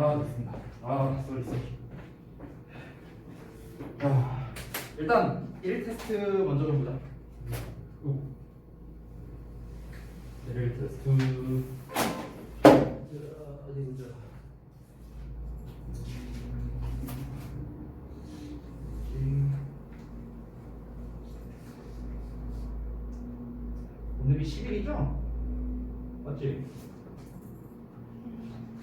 됐습니다. 쏘리. 일단 1 테스트 먼저 좀 보자. 1 테스트. 어디 보자. 오늘이 10일이죠? 맞지?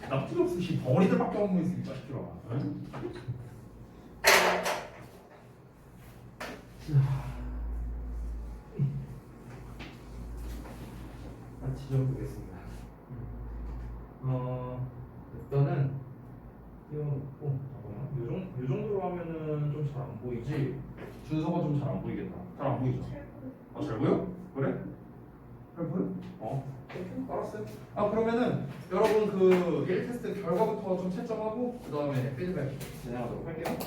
나 필요 없어. 덩어리들밖에 없는 거 있으니까 시끄러. 응? 지져보겠습니다. 일단은 띄워놓고 잠깐만. 요 정도로 하면은 좀 잘 안 보이지? 준서가 좀 잘 안 보이겠다. 잘 안 보이죠? 잘 보여? 그래? 잘 보여? 알았어요. 그러면은 여러분 그 1 테스트 결과부터 좀 채점하고 그 다음에 피드백 진행하도록 할게요.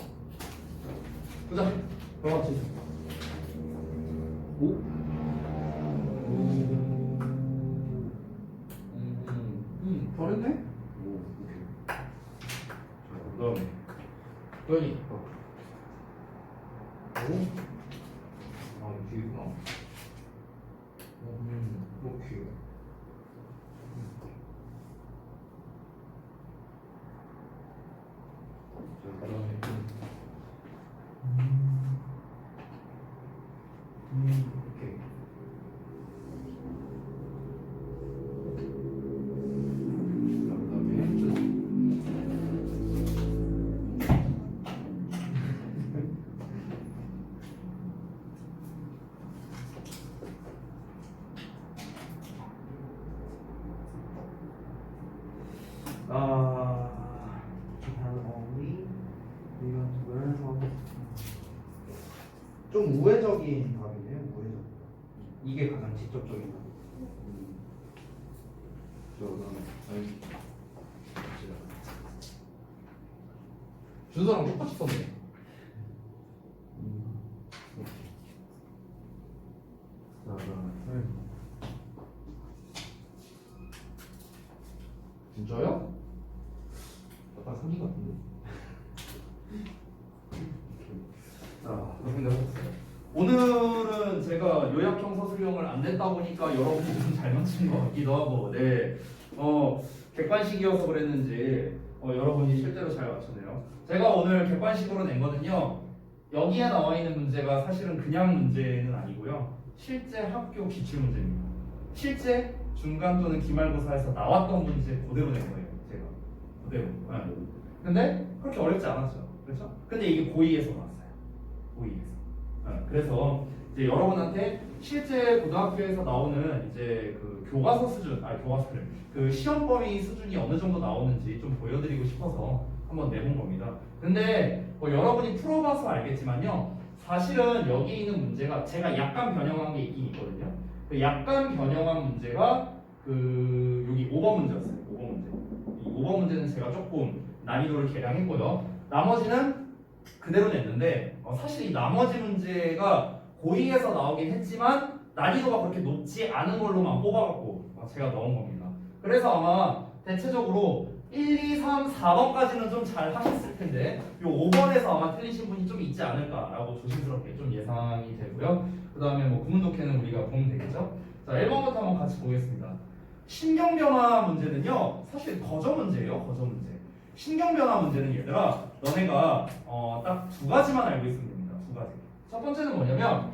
보자. 같이. 잘했네? 오케이. 자, 그 다음에 도현이. 뒤구나. 오케이. 자, 그 다음에 오케이. 좀 우회적인 답이네요. 우회적. 이게 가장 직접적인 답. 준서랑 똑같이 썼네. 진짜요? 약간 사기 같은데. 그렇게 해봤어요. 오늘은 제가 요약형 서술형을 안 냈다 보니까 여러분이 좀 잘 맞춘 것 같기도 하고, 네, 객관식이어서 그랬는지 여러분이 실제로 잘 맞췄네요. 제가 오늘 객관식으로 낸 거는요, 여기에 나와 있는 문제가 사실은 그냥 문제는 아니고요, 실제 학교 기출 문제입니다. 실제 중간 또는 기말고사에서 나왔던 문제 그대로 낸 거예요, 제가. 그대로. 네. 근데 그렇게 어렵지 않았죠, 그렇죠? 근데 이게 고2에서 나왔어요. 고2에서. 그래서 이제 여러분한테 실제 고등학교에서 나오는 이제 그 교과서 수준, 교과서를 그 시험 범위 수준이 어느 정도 나오는지 좀 보여드리고 싶어서 한번 내본 겁니다. 근데 여러분이 풀어봐서 알겠지만요, 사실은 여기 있는 문제가 제가 약간 변형한 게 있긴 있거든요. 그 약간 변형한 문제가 그 여기 5번 문제였어요. 5번 문제. 이 5번 문제는 제가 조금 난이도를 개량했고요. 나머지는 그대로 냈는데 사실 이 나머지 문제가 고2에서 나오긴 했지만 난이도가 그렇게 높지 않은 걸로만 뽑아갖고 제가 넣은 겁니다. 그래서 아마 대체적으로 1, 2, 3, 4번까지는 좀 잘 하셨을 텐데 요 5번에서 아마 틀리신 분이 좀 있지 않을까라고 조심스럽게 좀 예상이 되고요. 그 다음에 뭐 구문 독해는 우리가 보면 되겠죠. 자, 1번부터 한번 같이 보겠습니다. 신경변화 문제는요, 사실 거저 문제예요. 거저 문제. 신경변화 문제는 얘들아, 너네가 딱 두 가지만 알고 있으면 됩니다. 두 가지. 첫 번째는 뭐냐면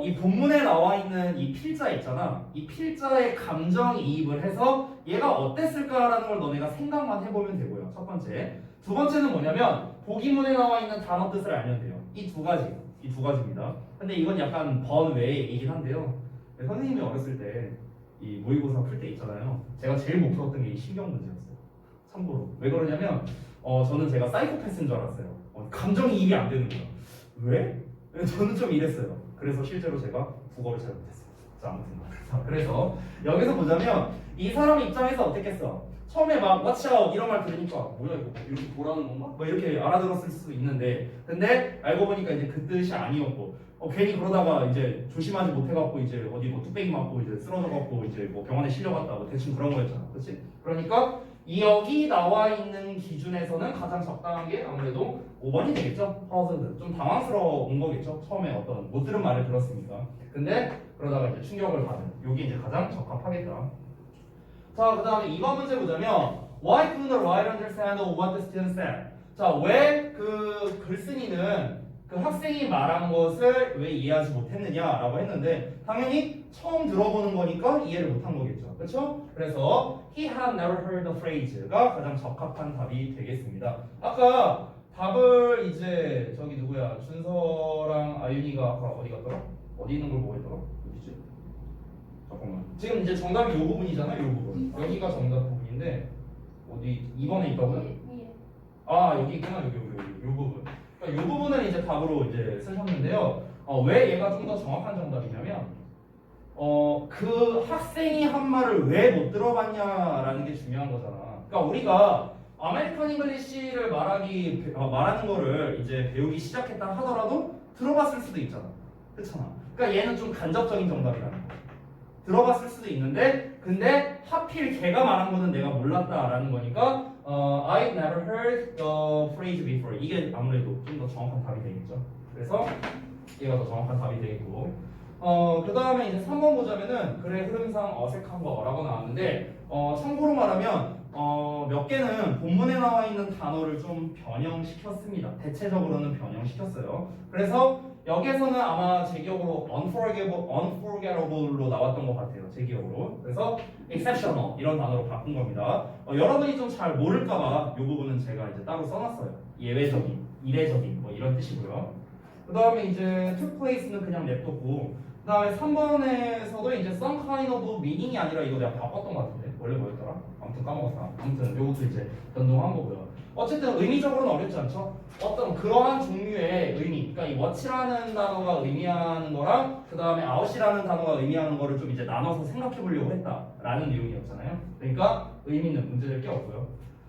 이 본문에 나와 있는 이 필자 있잖아. 이 필자에 감정이입을 해서 얘가 어땠을까라는 걸 너네가 생각만 해보면 되고요. 첫 번째. 두 번째는 뭐냐면 보기문에 나와 있는 단어 뜻을 알면 돼요. 이 두 가지. 이 두 가지입니다. 근데 이건 약간 번외의 얘기긴 한데요. 선생님이 어렸을 때 이 모의고사 풀 때 있잖아요. 제가 제일 못 풀었던 게 이 신경 문제였어요. 참고로. 왜 그러냐면 저는 제가 사이코패스인 줄 알았어요. 감정이입이 안 되는 거야. 왜? 저는 좀 이랬어요. 그래서 실제로 제가 국어를 잘 못했어요. 자, 아무튼. 자, 그래서 여기서 보자면 이 사람 입장에서 어땠겠어? 처음에 막 watch out 이런 말 들으니까 뭐야 이거 이렇게 보라는 건가? 뭐 이렇게 알아들었을 수도 있는데, 근데 알고 보니까 이제 그 뜻이 아니었고 괜히 그러다가 이제 조심하지 못해갖고 이제 어디 뭐 뚝배기 맞고 이제 쓰러져갖고 이제 뭐 병원에 실려갔다 뭐 대충 그런 거였잖아. 그렇지? 그러니까 여기 나와 있는 기준에서는 가장 적당한 게 아무래도 5번이 되겠죠. thousand. 좀 당황스러운 거겠죠. 처음에 어떤 못 들은 말을 들었으니까. 근데 그러다가 이제 충격을 받은. 요게 이제 가장 적합하겠다. 자, 그 다음에 2번 문제 보자면 Why couldn't the writer understand what the student said? 자, 왜 그 글쓴이는 그 학생이 말한 것을 왜 이해하지 못했느냐라고 했는데 당연히 처음 들어보는 거니까 이해를 못한 거겠죠. 그렇죠? 그래서 he had never heard the phrase가 가장 적합한 답이 되겠습니다. 아까 답을 이제 저기 누구야? 준서랑 아윤이가 아까 어디 갔더라? 어디 있는 걸 보고 있더라? 어디지? 잠깐만. 지금 이제 정답이 이 부분이잖아요. 이 부분. 여기가 정답 부분인데 어디 2번에 있다고요? 아 여기 있구나. 여기 이 부분. 그러니까 이 부분을 이제 답으로 이제 쓰셨는데요. 왜 얘가 좀 더 정확한 정답이냐면 그 학생이 한 말을 왜 못 들어봤냐라는 게 중요한 거잖아. 그러니까 우리가 아메리칸 잉글리시를 말하는 거를 이제 배우기 시작했다 하더라도 들어봤을 수도 있잖아. 그렇잖아. 그러니까 얘는 좀 간접적인 정답이라는 거. 들어봤을 수도 있는데 근데 하필 걔가 말한 거는 내가 몰랐다라는 거니까 I've never heard the phrase before. 이게 아무래도 좀 더 정확한 답이 되겠죠. 그래서 얘가 더 정확한 답이 되겠고 그 다음에 이제 3번 보자면은 글의 흐름상 어색한 거라고 나왔는데 참고로 말하면 몇 개는 본문에 나와 있는 단어를 좀 변형시켰습니다. 대체적으로는 변형시켰어요. 그래서 여기에서는 아마 제 기억으로 unforgettable로 나왔던 것 같아요. 제 기억으로. 그래서 exceptional 이런 단어로 바꾼 겁니다. 여러분이 좀 잘 모를까봐 이 부분은 제가 이제 따로 써놨어요. 예외적인, 이례적인 뭐 이런 뜻이고요. 그 다음에 이제 took place는 그냥 냅뒀고 그 다음에 3번에서도 이제 some kind of meaning이 아니라 이거 내가 바꿨던 것 같은데 원래 뭐였더라? 아무튼 까먹었다. 아무튼 이것도 이제 변동한 거고요. 어쨌든 의미적으로는 어렵지 않죠? 어떤 그러한 종류의 의미, 그러니까 이 what이라는 단어가 의미하는 거랑 그 다음에 out이라는 단어가 의미하는 거를 좀 이제 나눠서 생각해 보려고 했다라는 내용이었잖아요. 그러니까 의미는 문제될 게 없고요.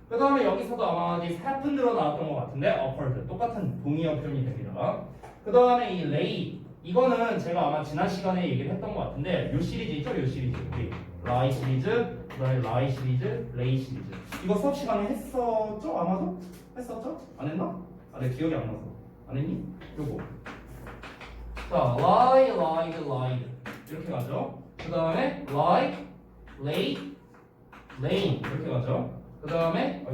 그 다음에 여기서도 아마 this happened로 나왔던 것 같은데 occurred 똑같은 동의어 표현이 됩니다. 그 다음에 이 lay 이거는 제가 아마 지난 시간에 얘기를 했던 것 같은데 요 시리즈 있죠? 요 시리즈 lie 시리즈, 그 다음에 lie 시리즈, lay 시리즈 이거 수업 시간에 했었죠? 아마도? 했었죠? 안 했나? 아, 내 기억이 안 나서 안 했니? 요거 자, lie, lied, lied 이렇게 가죠. 그 다음에 lie, lay, laying 이렇게 가죠. 그 다음에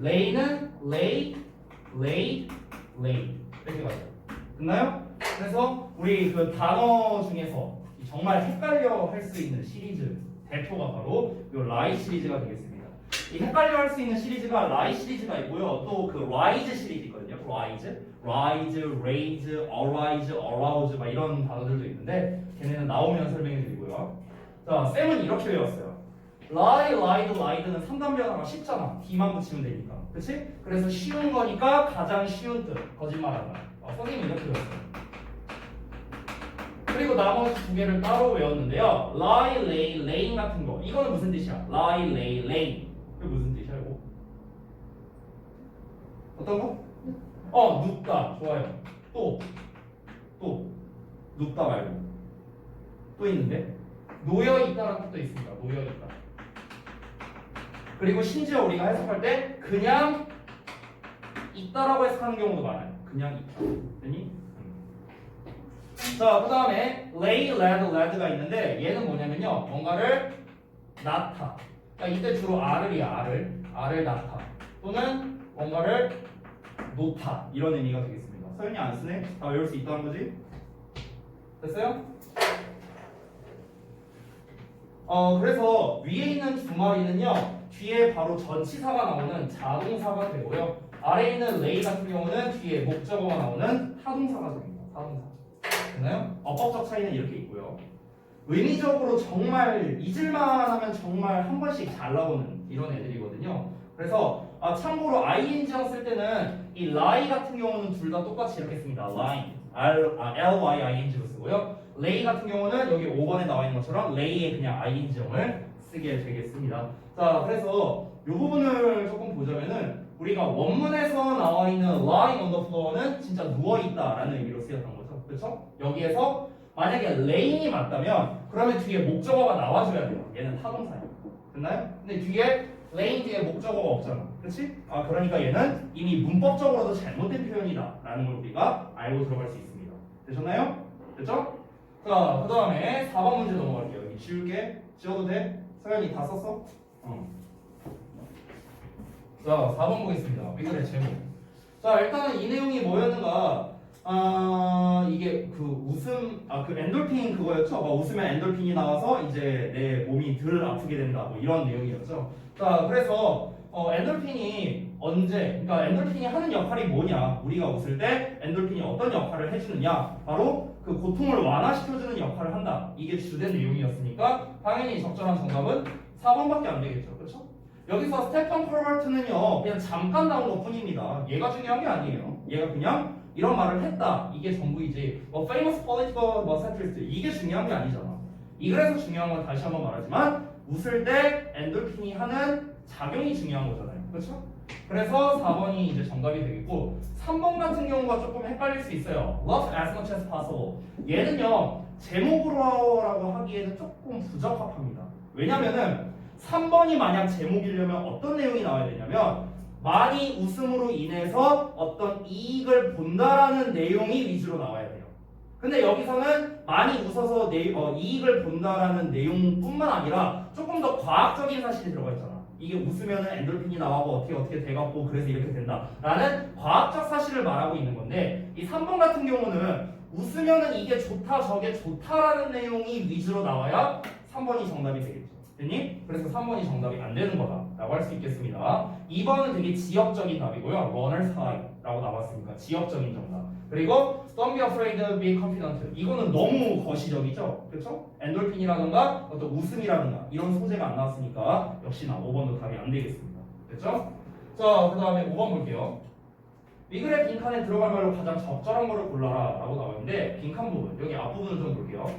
lay는 lay, laid, laid 이렇게 가죠. 됐나요? 그래서 우리 그 단어 중에서 정말 헷갈려 할 수 있는 시리즈 대표가 바로 이 lie 시리즈가 되겠습니다. 이 헷갈려 할 수 있는 시리즈가 lie 시리즈가 있고요. 또 그 rise 시리즈 있거든요. rise, raise, arise, arouse 막 이런 단어들도 있는데 걔네는 나오면 설명해 드리고요. 자, 쌤은 이렇게 외웠어요. lie, lied, lied는 3단 변화가 쉽잖아. D만 붙이면 되니까. 그치? 그래서 쉬운 거니까 가장 쉬운 뜻. 거짓말하다. 선생님이 이렇게 외웠어요. 그리고 나머지 두 개를 따로 외웠는데요. lie, lay, laying 같은 거. 이거는 무슨 뜻이야? lie, lay, laying. 이게 무슨 뜻이야, 이거? 어떤 거? 눕다. 좋아요. 또. 눕다 말고. 또 있는데? 놓여 있다라는 뜻도 있습니다. 놓여 있다. 그리고 심지어 우리가 해석할 때 그냥 있다라고 해석하는 경우도 많아요. 그냥 있다. 됐니? 자, 그 다음에 lay, led, led가 있는데 얘는 뭐냐면요. 뭔가를 낳다. 그러니까 이때 주로 R을이야. R을 낳다. 또는 뭔가를 놓다. 이런 의미가 되겠습니다. 서윤이 안 쓰네? 다 외울 수 있다는 거지? 됐어요? 그래서 위에 있는 두 마리는요. 뒤에 바로 전치사가 나오는 자동사가 되고요. 아래에 있는 lay 같은 경우는 뒤에 목적어가 나오는 타동사가 됩니다. 타동사. 됐나요? 어법적 차이는 이렇게 있고요. 의미적으로 정말 잊을만 하면 정말 한 번씩 잘 나오는 이런 애들이거든요. 그래서 참고로 ing랑 쓸 때는 이 lie 같은 경우는 둘 다 똑같이 이렇게 씁니다. lying, lying로 쓰고요. lay 같은 경우는 여기 5번에 나와 있는 것처럼 lay에 그냥 ing형을 쓰게 되겠습니다. 자, 그래서 이 부분을 조금 보자면은 우리가 원문에서 나와 있는 lying on the floor는 진짜 누워 있다라는 의미로 쓰였던 거죠. 그렇죠? 여기에서 만약에 laying이 맞다면 그러면 뒤에 목적어가 나와줘야 돼요. 얘는 타동사야. 됐나요? 근데 뒤에 레인 뒤에 목적어가 없잖아. 그렇지? 그러니까 얘는 이미 문법적으로도 잘못된 표현이다 라는 걸 우리가 알고 들어갈 수 있습니다. 되셨나요? 됐죠? 자, 그 다음에 4번 문제 넘어갈게요. 여기 지울게. 지워도 돼? 서연이 다 썼어? 자, 4번 보겠습니다. 미글의 제목. 자, 일단은 이 내용이 뭐였는가? 이게 그 엔돌핀 그거였죠? 웃으면 엔돌핀이 나와서 이제 내 몸이 덜 아프게 된다. 뭐 이런 내용이었죠. 자, 그래서 엔돌핀이 그러니까 엔돌핀이 하는 역할이 뭐냐? 우리가 웃을 때 엔돌핀이 어떤 역할을 해주느냐? 바로 그 고통을 완화시켜주는 역할을 한다. 이게 주된 내용이었으니까 당연히 적절한 정답은 4번밖에 안 되겠죠. 그렇죠? 여기서 스테판 콜버트는요 그냥 잠깐 나온 것 뿐입니다. 얘가 중요한 게 아니에요. 얘가 그냥 이런 말을 했다. 이게 전부이지. famous political satirists 이게 중요한 게 아니잖아. 이 글에서 중요한 건 다시 한번 말하지만 웃을 때 엔돌핀이 하는 작용이 중요한 거잖아요. 그렇죠? 그래서 4번이 이제 정답이 되겠고 3번 같은 경우가 조금 헷갈릴 수 있어요. Love as much as possible. 얘는요 제목으로라고 하기에는 조금 부적합합니다. 왜냐면은 3번이 만약 제목이려면 어떤 내용이 나와야 되냐면 많이 웃음으로 인해서 어떤 이익을 본다라는 내용이 위주로 나와야 돼요. 근데 여기서는 많이 웃어서 이익을 본다라는 내용뿐만 아니라 조금 더 과학적인 사실이 들어가 있잖아. 이게 웃으면은 엔돌핀이 나오고 어떻게 돼갖고 그래서 이렇게 된다라는 과학적 사실을 말하고 있는 건데 이 3번 같은 경우는 웃으면은 이게 좋다 저게 좋다라는 내용이 위주로 나와야 3번이 정답이 되겠죠. 됐니? 그래서 3번이 정답이 안 되는 거다라고 할 수 있겠습니다. 2번은 되게 지역적인 답이고요. Runner's High라고 나왔으니까 지역적인 정답. 그리고 Don't be afraid to be confident. 이거는 너무 거시적이죠. 그렇죠? 엔돌핀이라든가 어떤 웃음이라든가 이런 소재가 안 나왔으니까 역시나 5번도 답이 안 되겠습니다. 됐죠? 자, 그 다음에 5번 볼게요. 미글의 빈칸에 들어갈 말로 가장 적절한 거를 골라라 라고 나오는데 빈칸 부분, 여기 앞부분을 좀 볼게요.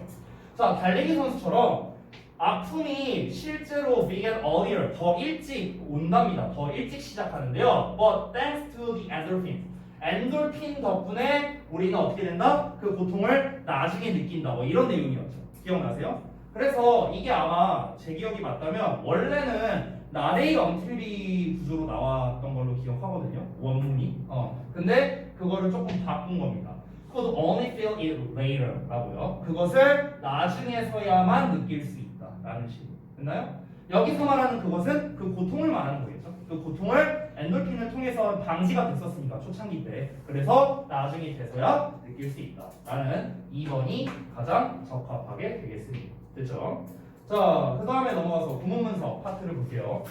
자, 달리기 선수처럼 아픔이 실제로 began earlier, 더 일찍 온답니다. 더 일찍 시작하는데요. But thanks to the endorphins. 엔돌핀 덕분에 우리는 어떻게 된다? 그 고통을 나중에 느낀다. 뭐 이런 내용이었죠. 기억나세요? 그래서 이게 아마 제 기억이 맞다면 원래는 나데이 언틸비 구조로 나왔던 걸로 기억하거든요. 원문이. 근데 그거를 조금 바꾼 겁니다. Could only feel it later 라고요. 그것을 나중에서야만 느낄 수 있다 라는 식으로. 됐나요? 여기서 말하는 그것은 그 고통을 말하는 거겠죠. 그 고통을 엔돌핀을 통해서 방지가 됐었으니까 초창기 때. 그래서 나중에 돼서야 느낄 수 있다 라는 2번이 가장 적합하게 되겠습니다. 됐죠? 자, 그 다음에 넘어가서 구문문서 파트를 볼게요.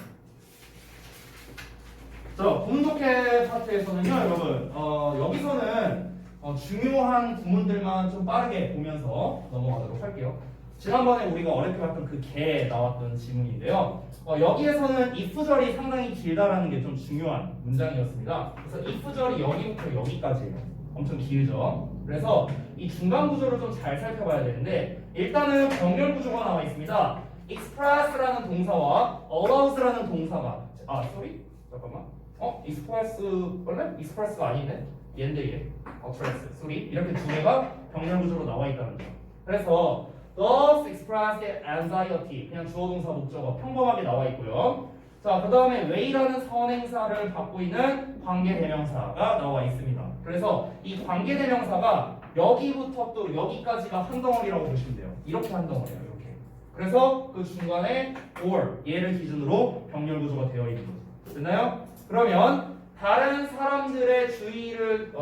자, 구문독해 파트에서는요 여러분 여기서는 중요한 구문들만 좀 빠르게 보면서 넘어가도록 할게요. 지난번에 우리가 어렵게 봤던 그 개 나왔던 지문인데요. 여기에서는 if절이 상당히 길다라는 게 좀 중요한 문장이었습니다. 그래서 if절이 여기부터 여기까지예요. 엄청 길죠. 그래서 이 중간 구조를 좀 잘 살펴봐야 되는데 일단은 병렬 구조가 나와 있습니다. express라는 동사와 allows.라는 동사가 잠깐만. express 원래 express가 아니네. 얘인데 얘. express 이렇게 두 개가 병렬 구조로 나와 있다는 거. 그래서 does express anxiety 그냥 주어 동사 목적어 평범하게 나와 있고요. 자, 그 다음에 way라는 선행사를 갖고 있는 관계대명사가 나와 있습니다. 그래서 이 관계대명사가 여기부터 또 여기까지가 한 덩어리라고 보시면 돼요. 이렇게 한 덩어리예요. 이렇게. 그래서 그 중간에 or 얘를 기준으로 병렬 구조가 되어 있는 거죠. 됐나요? 그러면 다른 사람들의 주의를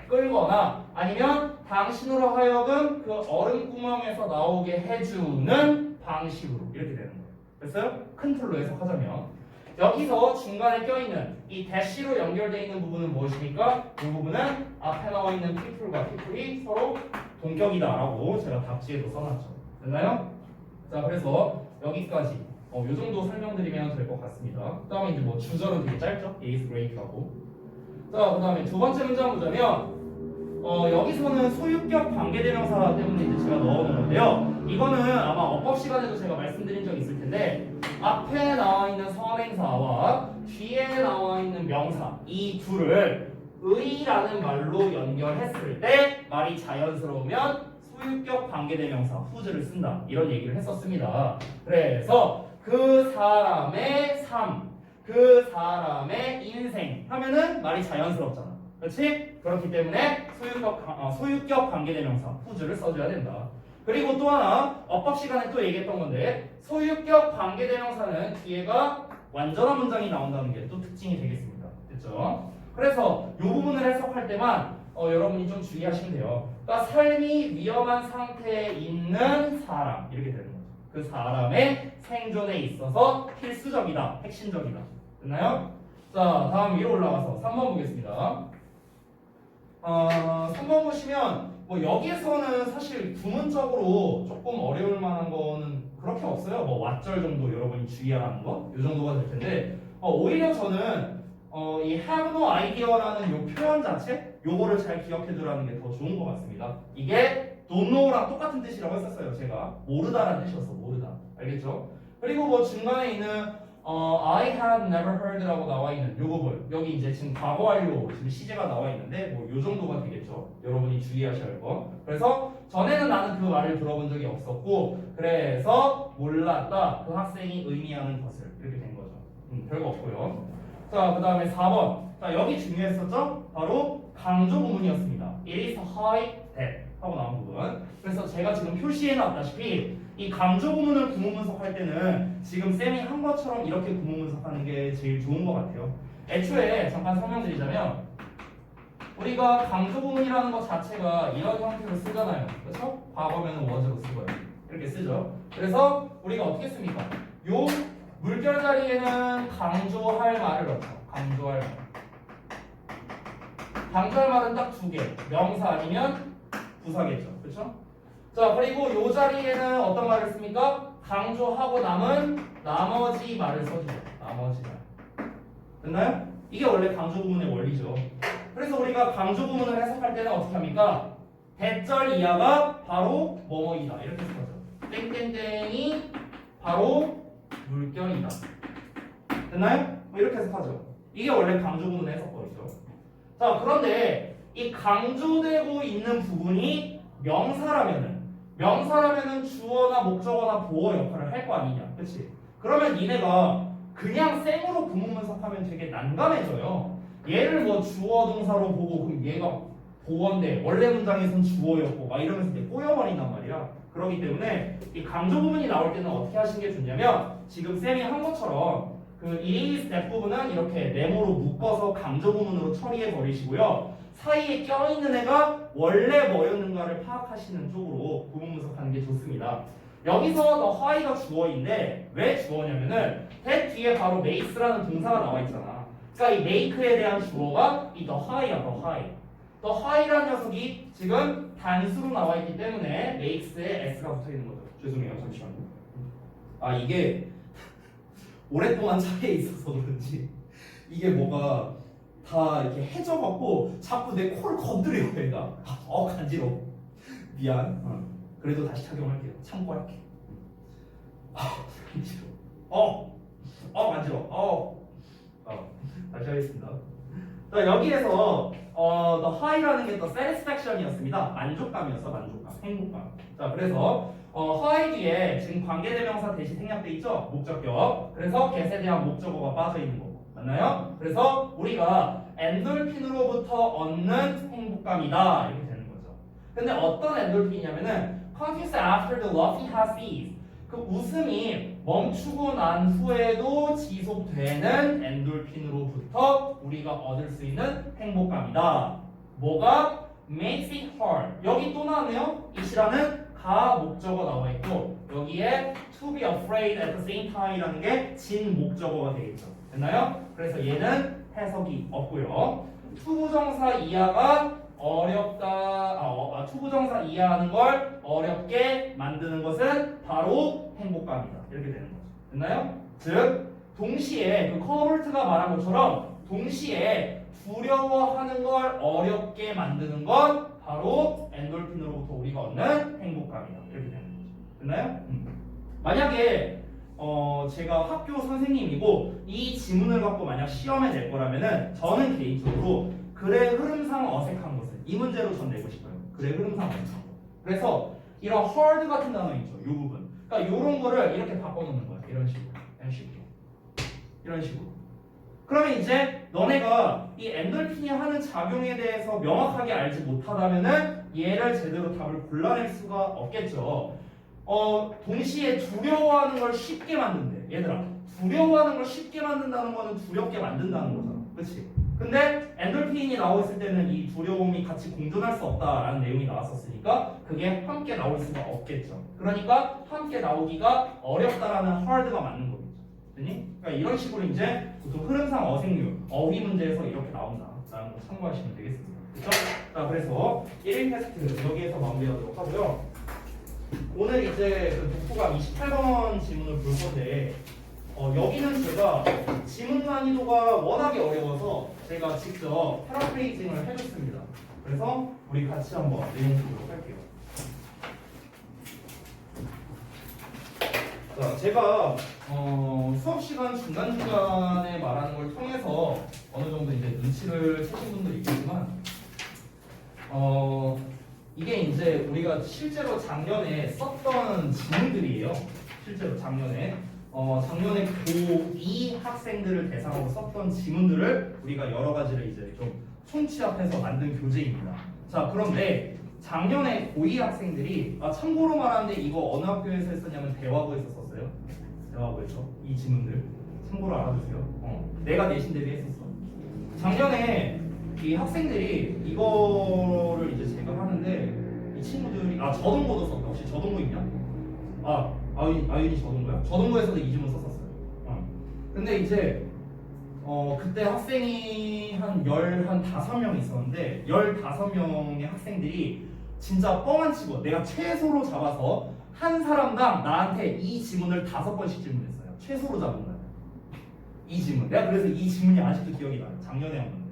끌거나 아니면 당신으로 하여금 그 얼음구멍에서 나오게 해주는 방식으로 이렇게 되는 거예요. 됐어요? 큰 틀로 해석하자면 여기서 중간에 껴있는 이 대시로 연결되어 있는 부분은 무엇입니까? 이 부분은 앞에 나와 있는 people과 people이 서로 동격이다라고 제가 답지에도 써놨죠. 됐나요? 자, 그래서 여기까지 요 정도 설명드리면 될 것 같습니다. 그 다음에 이제 뭐 주절은 되게 짧죠? is great하고. 자, 그 다음에 두 번째 문장 보자면 여기서는 소유격 관계대명사 때문에 이제 제가 넣어놓은 건데요. 이거는 아마 어법 시간에도 제가 말씀드린 적 있을 텐데 앞에 나와 있는 선행사와 뒤에 나와 있는 명사 이 둘을 의라는 말로 연결했을 때 말이 자연스러우면 소유격 관계대명사 whose를 쓴다 이런 얘기를 했었습니다. 그래서 그 사람의 삶, 그 사람의 인생 하면은 말이 자연스럽잖아. 그렇지? 그렇기 때문에 소유격 관계대명사 whose를 써줘야 된다. 그리고 또 하나 어법 시간에 또 얘기했던 건데 소유격 관계대명사는 뒤에가 완전한 문장이 나온다는 게 또 특징이 되겠습니다. 됐죠? 그래서 이 부분을 해석할 때만 여러분이 좀 주의하시면 돼요. 그러니까 삶이 위험한 상태에 있는 사람 이렇게 되는 거죠. 그 사람의 생존에 있어서 필수적이다, 핵심적이다. 됐나요? 자, 다음 위로 올라가서 3번 보겠습니다. 3번 보시면 뭐 여기에서는 사실 구문적으로 조금 어려울 만한 거는 그렇게 없어요. 뭐 왓절 정도 여러분이 주의하라는 거, 이 정도가 될 텐데 오히려 저는 이 have no idea라는 요 표현 자체, 요거를 잘 기억해 두라는 게 더 좋은 것 같습니다. 이게 don't know랑 똑같은 뜻이라고 했었어요. 제가 모르다라는 뜻이었어. 모르다. 알겠죠? 그리고 뭐 중간에 있는 I have never heard라고 나와 있는 요 부분, 여기 이제 지금 과거 완료 지금 시제가 나와 있는데 뭐 요 정도가 되겠죠. 여러분이 주의하셔야 할 거. 그래서 전에는 나는 그 말을 들어본 적이 없었고 그래서 몰랐다. 그 학생이 의미하는 것을 이렇게 된 거죠. 별거 없고요. 자, 그 다음에 4번. 자, 여기 중요했었죠? 바로 강조 부문이었습니다. It is high that 하고 나온 부분. 그래서 제가 지금 표시해 놨다시피 이 강조 부문을 구문 분석할 때는 지금 쌤이 한 것처럼 이렇게 구문 분석하는 게 제일 좋은 것 같아요. 애초에 잠깐 설명드리자면 우리가 강조 부문이라는 것 자체가 이런 형태로 쓰잖아요. 그렇죠? 과거면 was로 쓰고요. 이렇게 쓰죠. 그래서 우리가 어떻게 씁니까? 요 물결 자리에는 강조할 말을 넣죠. 강조할 말. 강조할 말은 딱 두 개. 명사 아니면 부사겠죠. 그렇죠? 자, 그리고 요 자리에는 어떤 말을 씁니까? 강조하고 남은 나머지 말을 써줘요. 나머지 말. 됐나요? 이게 원래 강조 부문의 원리죠. 그래서 우리가 강조 부문을 해석할 때는 어떻게 합니까? 대절 이하가 바로 뭐뭐이다. 이렇게 써죠. 땡땡땡이 바로 물결이다. 됐나요? 뭐 이렇게 해석하죠. 이게 원래 강조 부문의 해석법이죠. 자, 그런데 이 강조되고 있는 부분이 명사라면은 주어나 목적어나 보어 역할을 할 거 아니냐. 그치? 그러면 니네가 그냥 생으로 구문 분석하면 되게 난감해져요. 얘를 뭐 주어 동사로 보고 그럼 얘가 보어인데 원래 문장에선 주어였고 막 이러면서 이제 꼬여버린단 말이야. 그렇기 때문에 이 강조 부분이 나올 때는 어떻게 하시는 게 좋냐면 지금 쌤이 한 것처럼 그 is that 부분은 이렇게 네모로 묶어서 강조 부분으로 처리해 버리시고요. 사이에 껴있는 애가 원래 뭐였는가를 파악하시는 쪽으로 구분 분석하는 게 좋습니다. 여기서 the high가 주어인데 왜 주어냐면은 that 뒤에 바로 makes라는 동사가 나와 있잖아. 그러니까 이 make에 대한 주어가 이 the high야, the high. the high라는 녀석이 지금 단수로 나와 있기 때문에 makes에 s가 붙어 있는 거죠. 죄송해요, 잠시만요. 아, 이게 오랫동안 차에 있어서 그런지 이게 뭐가 다 이렇게 해져갖고 자꾸 내 코를 건드려요, 얘가. 간지러워. 미안. 그래도 다시 착용할게요. 참고할게. 간지러워. 간지러워. 다시 하겠습니다. 자, 여기에서 the high라는 게 the satisfaction이었습니다. 만족감이었어, 만족감, 행복감. 자, 그래서 high 뒤에 지금 관계대명사 대시 생략돼 있죠? 목적격. 그래서 get에 대한 목적어가 빠져 있는 거고. 맞나요? 그래서 우리가 엔돌핀으로부터 얻는 행복감이다 이렇게 되는 거죠. 근데 어떤 엔돌핀이냐면은 continues after the laughing has ceased. 그 웃음이 멈추고 난 후에도 지속되는 엔돌핀으로부터 우리가 얻을 수 있는 행복감이다. 뭐가 makes it hard. 여기 또 나왔네요. it이라는 가 목적어 나와 있고 여기에 to be afraid at the same time이라는 게 진 목적어가 되겠죠. 됐나요? 그래서 얘는 해석이 없고요. 투부정사 이하가 어렵다. 투부정사 이하하는 걸 어렵게 만드는 것은 바로 행복감이다. 이렇게 되는 거죠. 됐나요? 즉 동시에 그 커버트가 말한 것처럼 동시에 두려워하는 걸 어렵게 만드는 건 바로 엔돌핀으로부터 우리가 얻는 행복감이다. 이렇게 되는 거죠. 됐나요? 만약에 제가 학교 선생님이고 이 지문을 갖고 만약 시험에 낼 거라면은 저는 개인적으로 글의 흐름상 어색한 것을 이 문제로 전 내고 싶어요. 글의 흐름상 어색한 것. 그래서 이런 hard 같은 단어 있죠. 이 부분. 그러니까 이런 거를 이렇게 바꿔놓는 거야. 이런 식으로. 이런 식으로. 그러면 이제 너네가 이 엔돌핀이 하는 작용에 대해서 명확하게 알지 못하다면은 얘를 제대로 답을 골라낼 수가 없겠죠. 동시에 두려워하는 걸 쉽게 만든대. 얘들아, 두려워하는 걸 쉽게 만든다는 거는 두렵게 만든다는 거잖아. 그치? 근데 엔돌핀이 나오고 있을 때는 이 두려움이 같이 공존할 수 없다라는 내용이 나왔었으니까 그게 함께 나올 수가 없겠죠. 그러니까 함께 나오기가 어렵다라는 hard가 맞는 거겠죠. 됐니? 그러니까 이런 식으로 이제 보통 흐름상 어색류, 어휘 문제에서 이렇게 나온다라는 거 참고하시면 되겠습니다. 그렇죠? 자, 그래서 1일 테스트 여기에서 마무리하도록 하고요. 오늘 이제 그 독후감 28번 지문을 볼 건데 여기는 제가 지문 난이도가 워낙에 어려워서 제가 직접 패러프레이징을 해줬습니다. 그래서 우리 같이 한번 내용 보도록 할게요. 자, 제가 수업 시간 중간중간에 말하는 걸 통해서 어느 정도 이제 눈치를 채신 분도 있겠지만 이게 이제 우리가 실제로 작년에 썼던 지문들이에요. 실제로 작년에 고2 학생들을 대상으로 썼던 지문들을 우리가 여러 가지를 이제 좀 총치합해서 만든 교재입니다. 자, 그런데 작년에 고2 학생들이 참고로 말하는데 이거 어느 학교에서 했었냐면 대화고에서 썼어요. 대화고에서 이 지문들 참고로 알아두세요. 내가 내신 대비 했었어. 작년에 이 학생들이 이거를 이제 제가 하는데 이 친구들이 저동고도 썼다. 혹시 저동고 있냐? 아윤이 저동고야? 저동고에서도 이 지문 썼었어요. 근데 이제 그때 학생이 한 15명 있었는데 15명의 학생들이 진짜 뻥안 치고 내가 최소로 잡아서 한 사람당 나한테 이 지문을 5번씩 질문했어요. 최소로 잡은 거야. 이 지문. 내가 그래서 이 지문이 아직도 기억이 나요. 작년에 한 건데.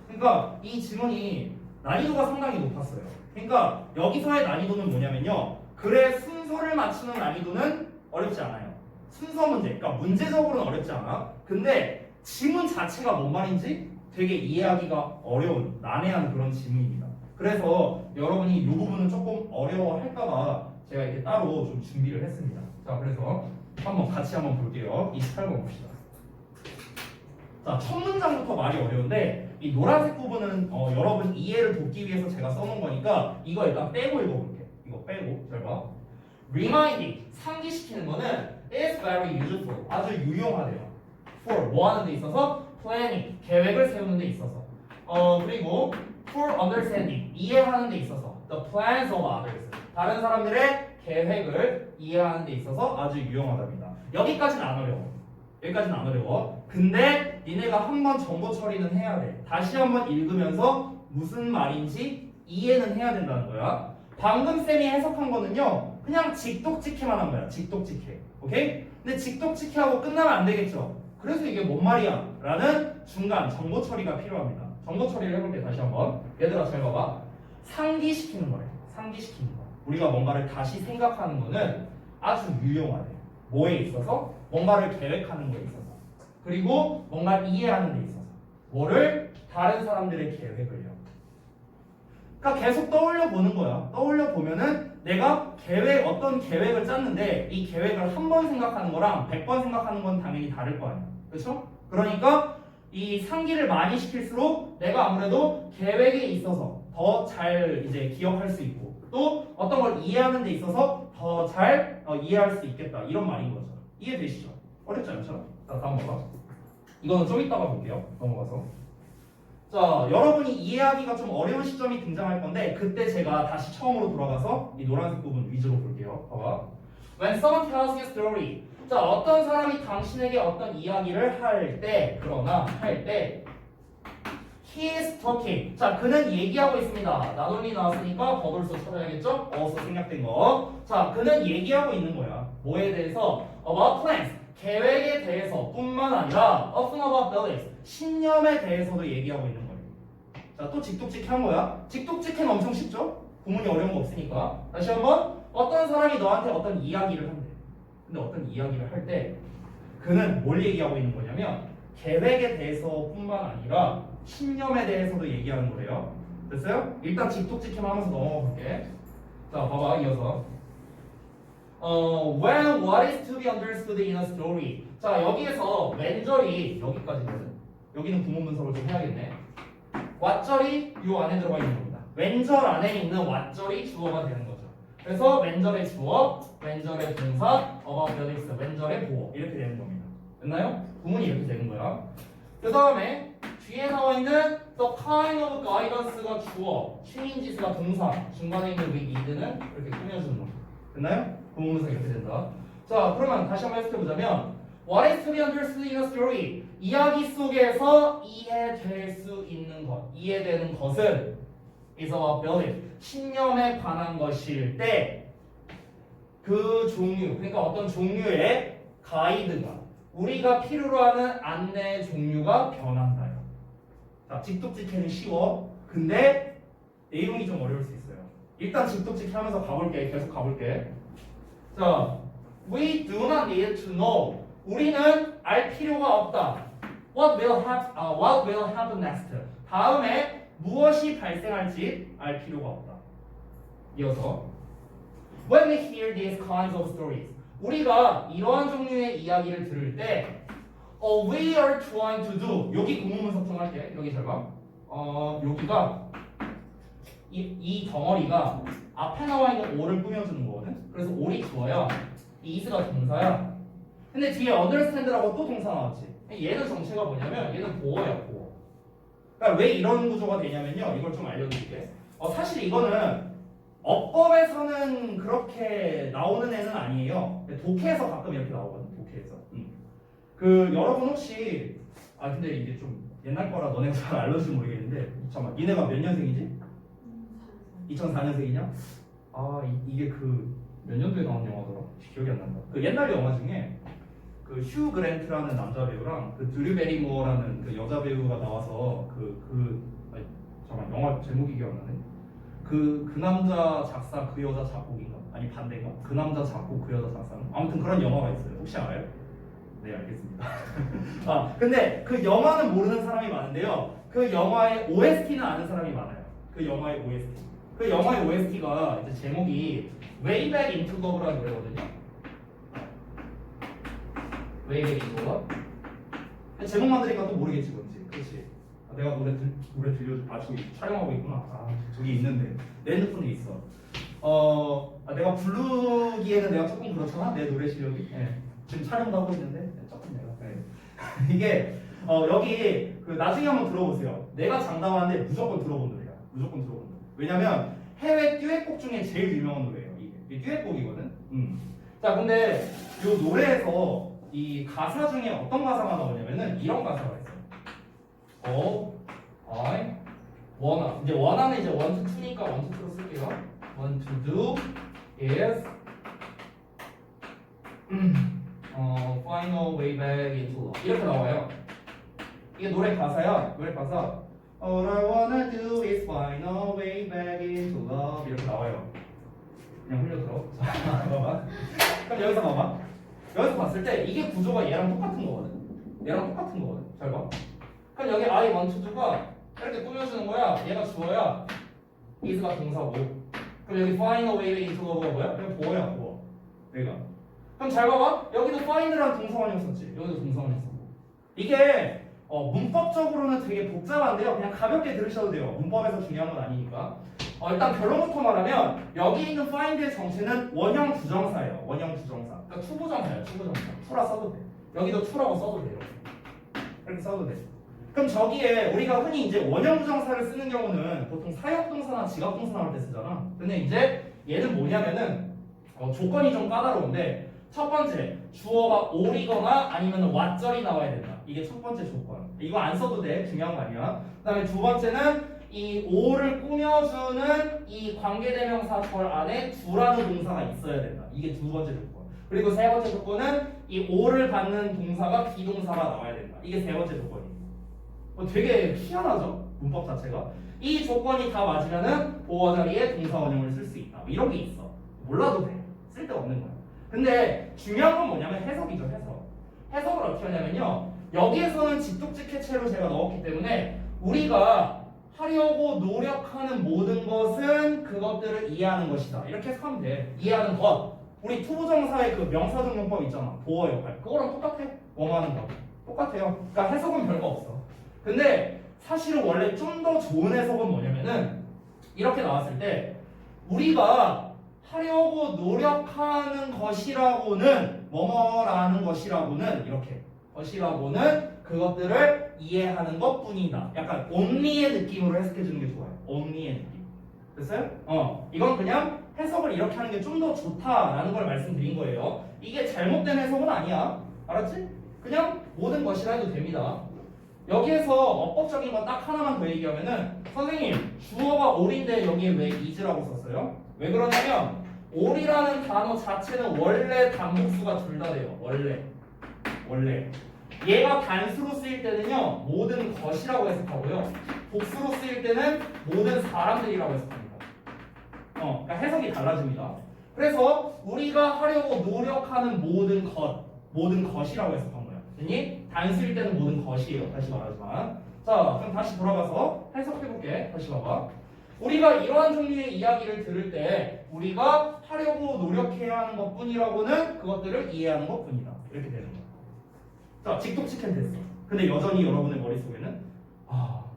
그러니까 이 지문이 난이도가 상당히 높았어요. 그러니까 여기서의 난이도는 뭐냐면요. 글의 순서를 맞추는 난이도는 어렵지 않아요. 순서 문제. 그러니까 문제적으로는 어렵지 않아. 근데 지문 자체가 뭔 말인지 되게 이해하기가 어려운, 난해한 그런 지문입니다. 그래서 여러분이 이 부분은 조금 어려워할까봐 제가 이렇게 따로 좀 준비를 했습니다. 자, 그래서 같이 한번 볼게요. 28번 봅시다. 자, 첫 문장부터 말이 어려운데 이 노란색 부분은 여러분 이해를 돕기 위해서 제가 써놓은 거니까 이거 일단 빼고 읽어볼게. 이거 빼고 잘 봐. Reminding, 상기시키는 거는 is very useful, 아주 유용하대요. For, 뭐 하는 데 있어서? Planning, 계획을 세우는 데 있어서. 그리고 for understanding, 이해하는 데 있어서. The plans of others, 다른 사람들의 계획을 이해하는 데 있어서 아주 유용하답니다. 여기까지는 안 어려워. 여기까지는 안 어려워. 근데 니네가 한번 정보 처리는 해야 돼. 다시 한번 읽으면서 무슨 말인지 이해는 해야 된다는 거야. 방금 쌤이 해석한 거는요, 그냥 직독직해만 한 거야. 직독직해. 오케이? 근데 직독직해하고 끝나면 안 되겠죠. 그래서 이게 뭔 말이야? 라는 중간 정보 처리가 필요합니다. 정보 처리를 해볼게. 다시 한번. 얘들아 잘 봐봐. 상기시키는 거래. 상기시키는 거. 우리가 뭔가를 다시 생각하는 거는 아주 유용하대. 뭐에 있어서? 뭔가를 계획하는 거에 있어서. 그리고 뭔가를 이해하는 데 있어서. 뭐를? 다른 사람들의 계획을요. 그러니까 계속 떠올려 보는 거야. 떠올려 보면은 내가 어떤 계획을 짰는데 이 계획을 한 번 생각하는 거랑 100번 생각하는 건 당연히 다를 거 아니야. 그렇죠? 그러니까 이 상기를 많이 시킬수록 내가 아무래도 계획에 있어서 더 잘 이제 기억할 수 있고 또 어떤 걸 이해하는 데 있어서 더 잘 이해할 수 있겠다. 이런 말인 거죠. 이해되시죠? 어렵지 않죠? 자, 다음 봐봐. 이거는 좀 이따가 볼게요. 넘어가서. 자, 여러분이 이해하기가 좀 어려운 시점이 등장할 건데 그때 제가 다시 처음으로 돌아가서 이 노란색 부분 위주로 볼게요. 봐봐. When someone tells you a story. 자, 어떤 사람이 당신에게 어떤 이야기를 할 때 he is talking. 자, 그는 얘기하고 있습니다. 나돌리 나왔으니까 버블소 찾아야겠죠? 어서 생략된 거. 자, 그는 얘기하고 있는 거야. 뭐에 대해서? About plans. 계획에 대해서 뿐만 아니라 often about beliefs. 신념에 대해서도 얘기하고 있는 거예요. 자, 또 직독직한 거야. 직독직해는 엄청 쉽죠? 구문이 어려운 거 없으니까. 다시 한번. 어떤 사람이 너한테 어떤 이야기를 한대. 근데 어떤 이야기를 할 때 그는 뭘 얘기하고 있는 거냐면 계획에 대해서 뿐만 아니라 신념에 대해서도 얘기하는 거래요. 됐어요? 일단 직독직해만 하면서 넘어가 볼게. 자, 봐봐 이어서. When what is to be understood in a story. 자, 여기에서 when절이 여기까지거든. 여기는 구문 분석을 좀 해야겠네. what절이 요 안에 들어가 있는 겁니다. when절 안에 있는 what절이 주어가 되는 거죠. 그래서 when절의 주어, when절의 동사, about buildings, when절의 보어 이렇게 되는 겁니다. 됐나요? 구문이 이렇게 되는 거야. 그 다음에 뒤에 나와 있는 the kind of guidance가 주어, changes가 동사, 중간에 있는 with id는 이렇게 꾸며주는 겁니다. 됐나요? 구문 분석 이렇게 된다. 자, 그러면 다시 한번 해석해보자면 what is to be understood in a story? 이야기 속에서 이해될 수 있는 것, 이해되는 것은 is about belief, 신념에 관한 것일 때 그 종류, 그러니까 어떤 종류의 가이드가 우리가 필요로 하는 안내 종류가 변한다요. 자, 직독직해는 쉬워. 근데 내용이 좀 어려울 수 있어요. 일단 직독직해 하면서 가볼게. 계속 가볼게. 자, we do not need to know. 우리는 알 필요가 없다. What will happen next? 다음에 무엇이 발생할지 알 필요가 없다. 이어서 when we hear these kinds of stories, 우리가 이러한 종류의 이야기를 들을 때 we are trying to do, 여기 구문 분석 좀 할게. 여기 잘 봐. 여기가 이 덩어리가 앞에 나와 있는 o를 꾸며주는 거거든. 그래서 o이 주어야, is가 동사야. 근데 뒤에 understand라고 또 동사 나왔지. 얘는 정체가 뭐냐면 얘는 보어야, 보어. 그러니까 왜 이런 구조가 되냐면요. 이걸 좀 알려드릴게. 사실 이거는 어법에서는 그렇게 나오는 애는 아니에요. 독해에서 가끔 이렇게 나오거든. 독해에서. 그 여러분 혹시 근데 이게 좀 옛날 거라 너네가 잘 알려줄지 모르겠는데 잠깐만 니네가 몇 년생이지? 2004년생이냐? 이게 그 몇 년도에 나온 영화더라? 기억이 안 난다. 그 옛날 영화 중에 그 휴 그랜트라는 남자 배우랑 그 드류 베리모어라는 그 여자 배우가 나와서 잠깐 영화 제목이 기억나네. 그 남자 작사 그 여자 작곡인가? 아니 반대인가? 그 남자 작곡 그 여자 작사. 아무튼 그런 영화가 있어요. 혹시 알아요? 네, 알겠습니다. 근데 그 영화는 모르는 사람이 많은데요. 그 영화의 OST는 아는 사람이 많아요. 그 영화의 OST. 그 영화의 OST가 이제 제목이 Way Back Into Love라는 노래거든요. Way Back Into Love. 제목만 들으니까 또 모르겠지, 뭔지. 그렇지. 내가 노래 들려줘. 저기 촬영하고 있구나. 저기 있는데 내 핸드폰에 있어. 내가 부르기에는 내가 조금 그렇잖아. 내 노래 실력이. 네. 지금 촬영도 하고 있는데 조금 내가. 네. 이게 여기 그 나중에 한번 들어보세요. 내가 장담하는데 무조건 들어본 노래야. 무조건 들어본 노래. 왜냐면 해외 듀엣곡 중에 제일 유명한 노래예요. 이게 듀엣곡이거든. 자, 근데 이 노래에서 이 가사 중에 어떤 가사가 나오냐면은 이런 가사가 있어요. I wanna. 이제 wanna는 이제 want to니까 want to로 쓸게요. Want to do is find a way back into love. 이렇게 나와요. 이게 노래 가사야. 노래 가사. All I wanna do is find a way back into love. 이렇게 나와요. 그냥 흘려들어. 자, 봐봐. 그럼 여기서 봐봐. 여기서 봤을 때 이게 구조가 얘랑 똑같은 거거든. 얘랑 똑같은 거거든. 잘 봐. 그럼 여기 I want to do가 이렇게 꾸며주는 거야. 얘가 주어야. is가 동사고. 그럼 여기 find a way into love가 뭐야? 그냥 보어야, 보어. 내가. 그럼 잘 봐봐. 여기도 find라는 동사원형 썼지. 여기도 동사원형 썼고. 이게 문법적으로는 되게 복잡한데요. 그냥 가볍게 들으셔도 돼요. 문법에서 중요한 건 아니니까. 일단 결론부터 말하면 여기 있는 find의 정체는 원형 부정사예요. 원형 부정사. 그러니까 투부정사예요. 투부정사. 투라 써도 돼. 여기도 투라고 써도 돼요. 이렇게 써도 돼. 그럼 저기에 우리가 흔히 이제 원형 부정사를 쓰는 경우는 보통 사역동사나 지각동사 나올 때 쓰잖아. 근데 이제 얘는 뭐냐면은 조건이 좀 까다로운데 첫 번째 주어가 or이거나 아니면 what절이 나와야 된다. 이게 첫 번째 조건. 이거 안 써도 돼. 중요한 거 아니야. 그다음에 두 번째는 이 or를 꾸며주는 이 관계대명사절 안에 do라는 동사가 있어야 된다. 이게 두 번째 조건. 그리고 세 번째 조건은 이 or를 받는 동사가 비동사가 나와야 된다. 이게 세 번째 조건이에요. 되게 희한하죠? 문법 자체가. 이 조건이 다 맞으면은 보어 자리에 동사 원형을 쓸 수 있다. 이런 게 있어. 몰라도 돼. 쓸데없는 거야. 근데 중요한 건 뭐냐면 해석이죠. 해석. 해석을 어떻게 하냐면요. 여기에서는 직독직해체로 제가 넣었기 때문에 우리가 하려고 노력하는 모든 것은 그것들을 이해하는 것이다. 이렇게 해석하면 돼. 이해하는 것. 우리 투부정사의 그 명사적 용법 있잖아. 보어 역할. 그거랑 똑같아. 뭐뭐 하는 거. 똑같아요. 그러니까 해석은 별거 없어. 근데 사실은 원래 좀 더 좋은 해석은 뭐냐면은 이렇게 나왔을 때 우리가 하려고 노력하는 것이라고는 뭐뭐라는 것이라고는 이렇게 것이라고는 그것들을 이해하는 것뿐이다. 약간 only의 느낌으로 해석해 주는 게 좋아요. only의 느낌. 됐어요? 이건 그냥 해석을 이렇게 하는 게 좀 더 좋다라는 걸 말씀드린 거예요. 이게 잘못된 해석은 아니야. 알았지? 그냥 모든 것이라 해도 됩니다. 여기에서 어법적인 건 딱 하나만 더 얘기하면은 선생님 주어가 all인데 여기에 왜 is라고 썼어요? 왜 그러냐면 all이라는 단어 자체는 원래 단복수가 둘 다 돼요. 원래 얘가 단수로 쓰일 때는요 모든 것이라고 해석하고요 복수로 쓰일 때는 모든 사람들이라고 해석합니다. 그러니까 해석이 달라집니다. 그래서 우리가 하려고 노력하는 모든 것이라고 해석한 거야. 됐니? 단수일 때는 모든 것이에요. 다시 말하지만. 자, 그럼 다시 돌아가서 해석해볼게. 다시 봐봐. 우리가 이러한 종류의 이야기를 들을 때 우리가 하려고 노력해야 하는 것뿐이라고는 그것들을 이해하는 것뿐이다. 이렇게 되는 거야. 자, 직독직행 됐어. 근데 여전히 여러분의 머릿속에는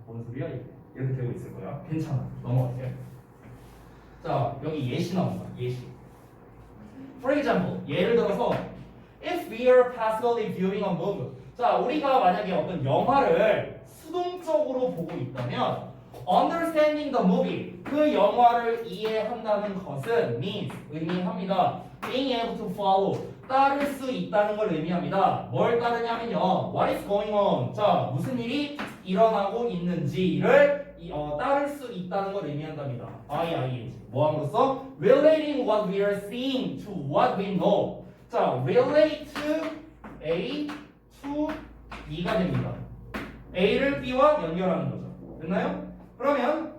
뭔 소리야 이게. 이렇게 되고 있을 거야. 괜찮아. 넘어갈게. 자, 여기 예시 나온다. 예시. For example, 예를 들어서 If we are passively viewing a movie. 자, 우리가 만약에 어떤 영화를 수동적으로 보고 있다면 understanding the movie, 그 영화를 이해한다는 것은 means, 의미합니다. being able to follow, 따를 수 있다는 걸 의미합니다. 뭘 따르냐면요. What is going on? 자, 무슨 일이 일어나고 있는지를 따를 수 있다는 걸 의미한답니다. ing. 뭐함으로써? Relating what we are seeing to what we know. 자, relate A to B가 됩니다. A를 B와 연결하는 거죠. 됐나요? 그러면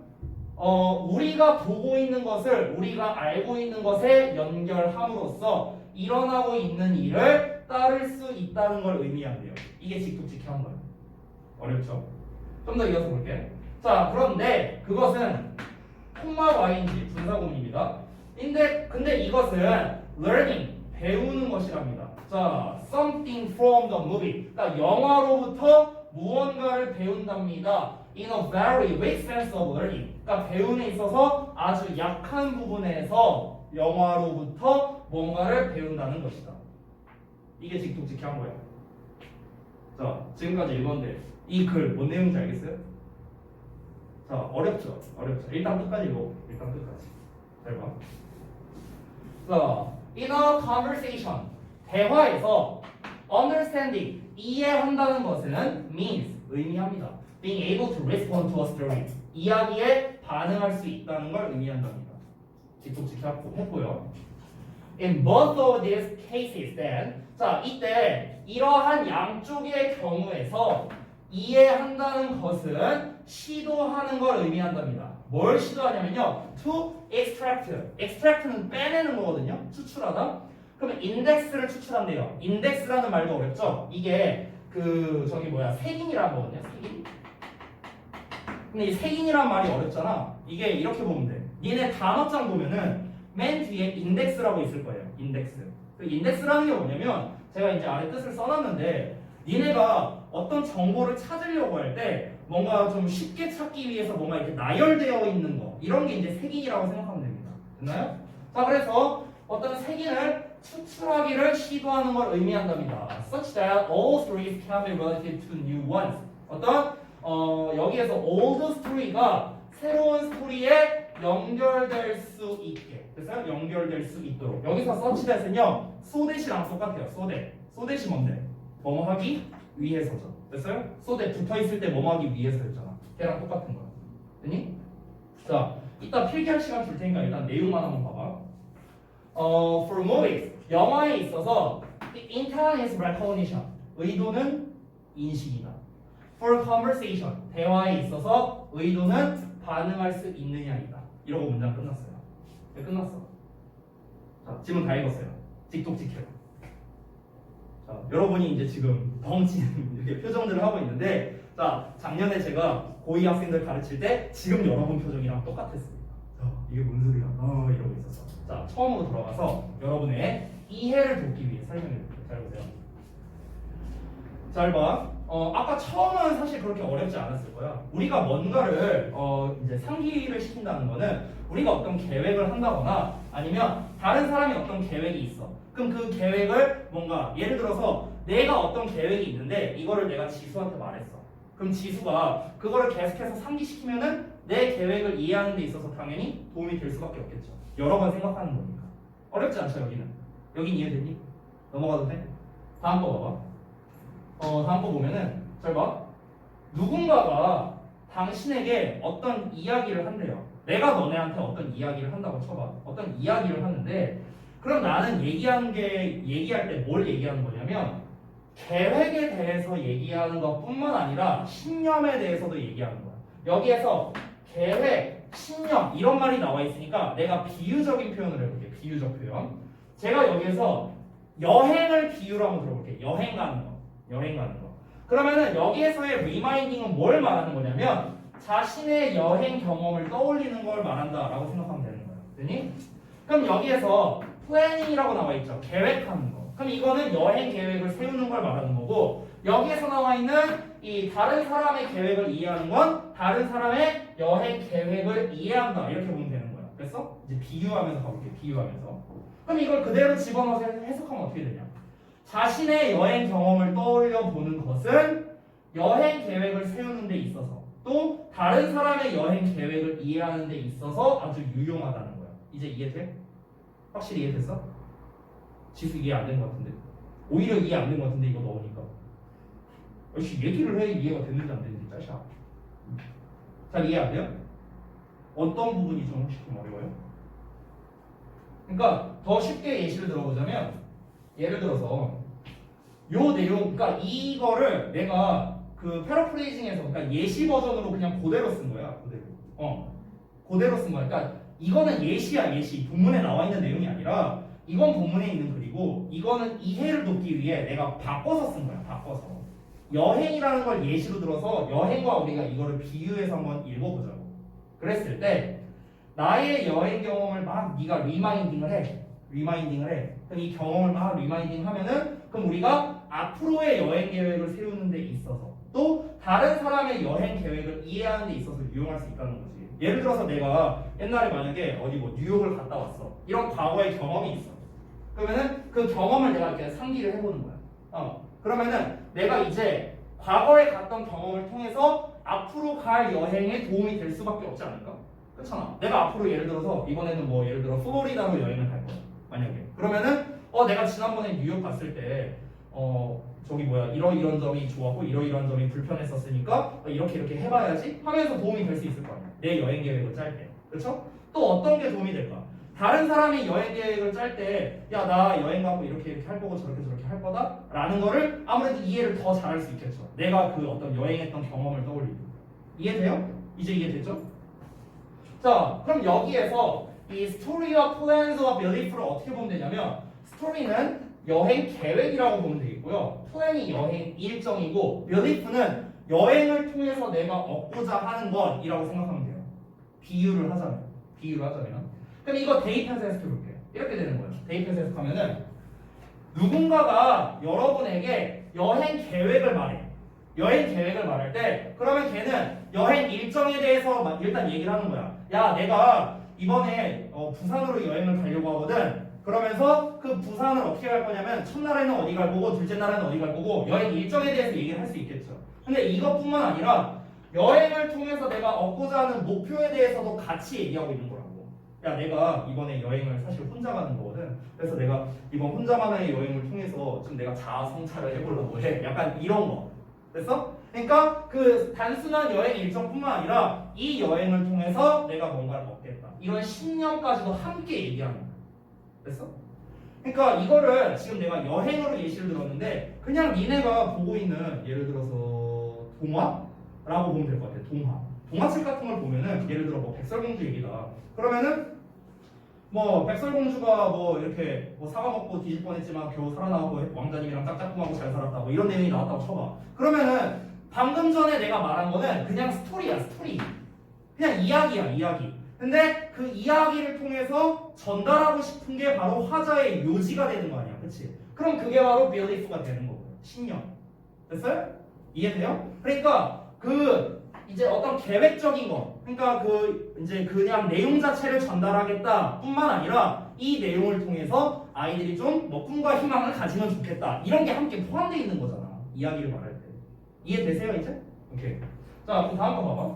우리가 보고 있는 것을 우리가 알고 있는 것에 연결함으로써 일어나고 있는 일을 따를 수 있다는 걸 의미한대요. 이게 직독직해한 거예요. 어렵죠? 좀 더 이어서 볼게. 자, 그런데 그것은 콤마 y인지 분사구문입니다. 근데 이것은 learning, 배우는 것이랍니다. 자, something from the movie. 그러니까 영화로부터 무언가를 배운답니다. In a very weak sense of learning. 그러니까 배움에 있어서 아주 약한 부분에서 영화로부터 뭔가를 배운다는 것이다. 이게 직독직해한 거야. 자, 지금까지 읽었는데 이 글 뭔 내용인지 알겠어요? 자, 어렵죠? 일단 끝까지 읽어. 일단 끝까지. 잘 봐. 자, in a conversation. 대화에서 understanding, 이해한다는 것은 means, 의미합니다. being able to respond to a story. 이야기에 반응할 수 있다는 걸 의미한답니다. 직독직했고요. In both of these cases then, 자, 이때 이러한 양쪽의 경우에서 이해한다는 것은 시도하는 걸 의미한답니다. 뭘 시도하냐면요. to extract. extract는 빼내는 거거든요. 추출하다. 그러면 index를 추출한대요. index라는 말도 어렵죠? 이게 색인이라는 거거든요. 색인. 근데 이 색인이란 말이 어렵잖아. 이게 이렇게 보면 돼. 니네 단어장 보면은 맨 뒤에 index라고 있을 거예요. index. 그 index라는 게 뭐냐면 제가 이제 아래 뜻을 써놨는데 니네가 어떤 정보를 찾으려고 할 때 뭔가 좀 쉽게 찾기 위해서 뭔가 이렇게 나열되어 있는 거 이런 게 이제 색인이라고 생각하면 됩니다. 됐나요? 자, 그래서 어떤 색인을 추출하기를 시도하는 걸 의미한답니다. Such that all stories can be related to new ones. 여기에서 old story가 새로운 스토리에 연결될 수 있게. 됐어요? 연결될 수 있도록. 여기서 such that은요, so that이랑 똑같아요. so that. so that이 뭔데? 뭐뭐 하기 위해서죠. 됐어요? so that 붙어 있을 때 뭐뭐 하기 위해서였잖아. 걔랑 똑같은 거야. 됐니? 자, 이따 필기할 시간 줄 테니까 일단 내용만 한번 봐봐. For movies, 영화에 있어서 the intent is recognition, 의도는 인식이다. For conversation, 대화에 있어서 의도는 반응할 수 있느냐이다. 이러고 문장 끝났어요. 네, 끝났어. 자, 지금 다 읽었어요. 직독직해요. 자, 여러분이 이제 지금 덩치 이렇게 표정들을 하고 있는데, 자, 작년에 제가 고2 학생들 가르칠 때 지금 여러분 표정이랑 똑같았습니다. 이게 뭔 소리야? 이러고 있었어. 자, 처음으로 돌아가서 여러분의 이해를 돕기 위해 설명해 드릴게요. 잘 보세요. 잘 봐. 아까 처음은 사실 그렇게 어렵지 않았을 거야. 우리가 뭔가를 이제 상기를 시킨다는 거는 우리가 어떤 계획을 한다거나 아니면 다른 사람이 어떤 계획이 있어. 그럼 그 계획을 뭔가 예를 들어서 내가 어떤 계획이 있는데 이거를 내가 지수한테 말했어. 그럼 지수가 그거를 계속해서 상기시키면은 내 계획을 이해하는 데 있어서 당연히 도움이 될 수밖에 없겠죠. 여러 번 생각하는 거니까. 어렵지 않죠, 여기는. 여긴 이해되니? 넘어가도 돼? 다음 거 봐봐. 다음 거 보면은 잘 봐. 누군가가 당신에게 어떤 이야기를 한대요. 내가 너네한테 어떤 이야기를 한다고 쳐봐. 어떤 이야기를 하는데 그럼 나는 얘기할 때 뭘 얘기하는 거냐면 계획에 대해서 얘기하는 것뿐만 아니라 신념에 대해서도 얘기하는 거야. 여기에서 계획, 신념 이런 말이 나와 있으니까 내가 비유적인 표현을 해볼게. 비유적 표현. 제가 여기에서 여행을 비유로 한번 들어볼게. 여행 가는 거. 그러면은 여기에서의 리마인딩은 뭘 말하는 거냐면 자신의 여행 경험을 떠올리는 걸 말한다라고 생각하면 되는 거야. 되니? 그럼 여기에서 플래닝이라고 나와 있죠. 계획하는 거. 그럼 이거는 여행 계획을 세우는 걸 말하는 거고 여기에서 나와 있는 이 다른 사람의 계획을 이해하는 건 다른 사람의 여행 계획을 이해한다. 이렇게 보면 되는 거야. 그랬어? 이제 비유하면서 가볼게. 비유하면서. 그럼 이걸 그대로 집어넣어서 해석하면 어떻게 되냐? 자신의 여행 경험을 떠올려 보는 것은 여행 계획을 세우는 데 있어서 또 다른 사람의 여행 계획을 이해하는 데 있어서 아주 유용하다는 거야. 이제 이해돼? 확실히 이해됐어? 지수 이해 안 된 것 같은데 오히려 이해 안 된 것 같은데 이거 넣으니까 역시 얘기를 해 이해가 됐는지 안 됐는지 짜샤. 잘 이해 안 돼요? 어떤 부분이 좀 혹시 좀 어려워요? 그러니까 더 쉽게 예시를 들어보자면 예를 들어서 요 내용, 그러니까 이거를 내가 그 패러프레이징에서 그러니까 예시 버전으로 그냥 그대로 쓴 거야. 그대로 쓴 거야. 그러니까 이거는 예시야, 예시. 본문에 나와 있는 내용이 아니라 이건 본문에 있는 글이고 이거는 이해를 돕기 위해 내가 바꿔서 쓴 거야. 바꿔서. 여행이라는 걸 예시로 들어서 여행과 우리가 이거를 비유해서 한번 읽어보자고. 그랬을 때 나의 여행 경험을 막 네가 리마인딩을 해. 그럼 이 경험을 막 리마인딩 하면은 그럼 우리가 앞으로의 여행 계획을 세우는 데 있어서 또 다른 사람의 여행 계획을 이해하는 데 있어서 유용할 수 있다는 거지. 예를 들어서 내가 옛날에 만약에 어디 뭐 뉴욕을 갔다 왔어. 이런 과거의 경험이 있어. 그러면은 그 경험을 내가 이렇게 상기를 해보는 거야. 그러면은 내가 이제 과거에 갔던 경험을 통해서 앞으로 갈 여행에 도움이 될 수밖에 없지 않을까? 그렇잖아. 내가 앞으로 예를 들어서 이번에는 뭐 예를 들어 플로리다로 여행을 갈 거야. 만약에 그러면은 내가 지난번에 뉴욕 갔을 때 저기 뭐야 이런 점이 좋았고 이런 점이 불편했었으니까 이렇게 해봐야지 하면서 도움이 될 수 있을 거 아니야. 내 여행 계획을 짤 때. 그렇죠? 또 어떤 게 도움이 될까? 다른 사람이 여행 계획을 짤 때 야 나 여행 가고 이렇게 할 거고 저렇게 할 거다 라는 거를 아무래도 이해를 더 잘할 수 있겠죠. 내가 그 어떤 여행했던 경험을 떠올리고. 이해돼요? 이제 이해됐죠? 자 그럼 여기에서 이 스토리와 플랜과 벨리프를 어떻게 보면 되냐면 스토리는 여행 계획이라고 보면 되겠고요. 플랜이 여행 일정이고 벨리프는 여행을 통해서 내가 얻고자 하는 것이라고 생각하면 돼요. 비유를 하자면. 그럼 이거 대입해서 해석해볼게요. 이렇게 되는 거예요. 대입해서 해석하면은 누군가가 여러분에게 여행 계획을 말할 때 그러면 걔는 여행 일정에 대해서 일단 얘기를 하는 거야. 야 내가 이번에 부산으로 여행을 가려고 하거든. 그러면서 그 부산을 어떻게 갈 거냐면 첫날에는 어디 갈 거고 둘째 날에는 어디 갈 거고 여행 일정에 대해서 얘기를 할 수 있겠죠. 근데 이것뿐만 아니라 여행을 통해서 내가 얻고자 하는 목표에 대해서도 같이 얘기하고 있는 거라고. 야 내가 이번에 여행을 사실 혼자 가는 거거든. 그래서 내가 이번 혼자만의 여행을 통해서 좀 내가 자아 성찰을 해보려고 해. 약간 이런 거. 됐어? 그러니까 그 단순한 여행 일정뿐만 아니라 이 여행을 통해서 내가 뭔가를 얻겠다. 이런 신념까지도 함께 얘기하는 거야. 됐어? 그러니까 이거를 지금 내가 여행으로 예시를 들었는데 그냥 니네가 보고 있는 예를 들어서 동화라고 보면 될 것 같아. 동화책 같은 걸 보면은 예를 들어 뭐 백설공주 얘기다. 그러면은 뭐 백설공주가 뭐 이렇게 뭐 사과 먹고 뒤질 뻔했지만 겨우 살아나오고 왕자님이랑 짝짝꿍하고 잘 살았다. 뭐 이런 내용이 나왔다고 쳐봐. 그러면은 방금 전에 내가 말한 거는 그냥 스토리야, 스토리. 그냥 이야기야, 이야기. 근데 그 이야기를 통해서 전달하고 싶은 게 바로 화자의 요지가 되는 거 아니야, 그치? 그럼 그게 바로 belief가 되는 거고, 신념. 됐어요? 이해돼요? 그러니까 그 이제 어떤 계획적인 거, 그러니까 그 이제 그냥 내용 자체를 전달하겠다 뿐만 아니라 이 내용을 통해서 아이들이 좀 뭐 꿈과 희망을 가지면 좋겠다, 이런 게 함께 포함되어 있는 거잖아, 이야기를 말할 때. 이해되세요 이제? 오케이. 자, 그럼 다음 거 봐봐.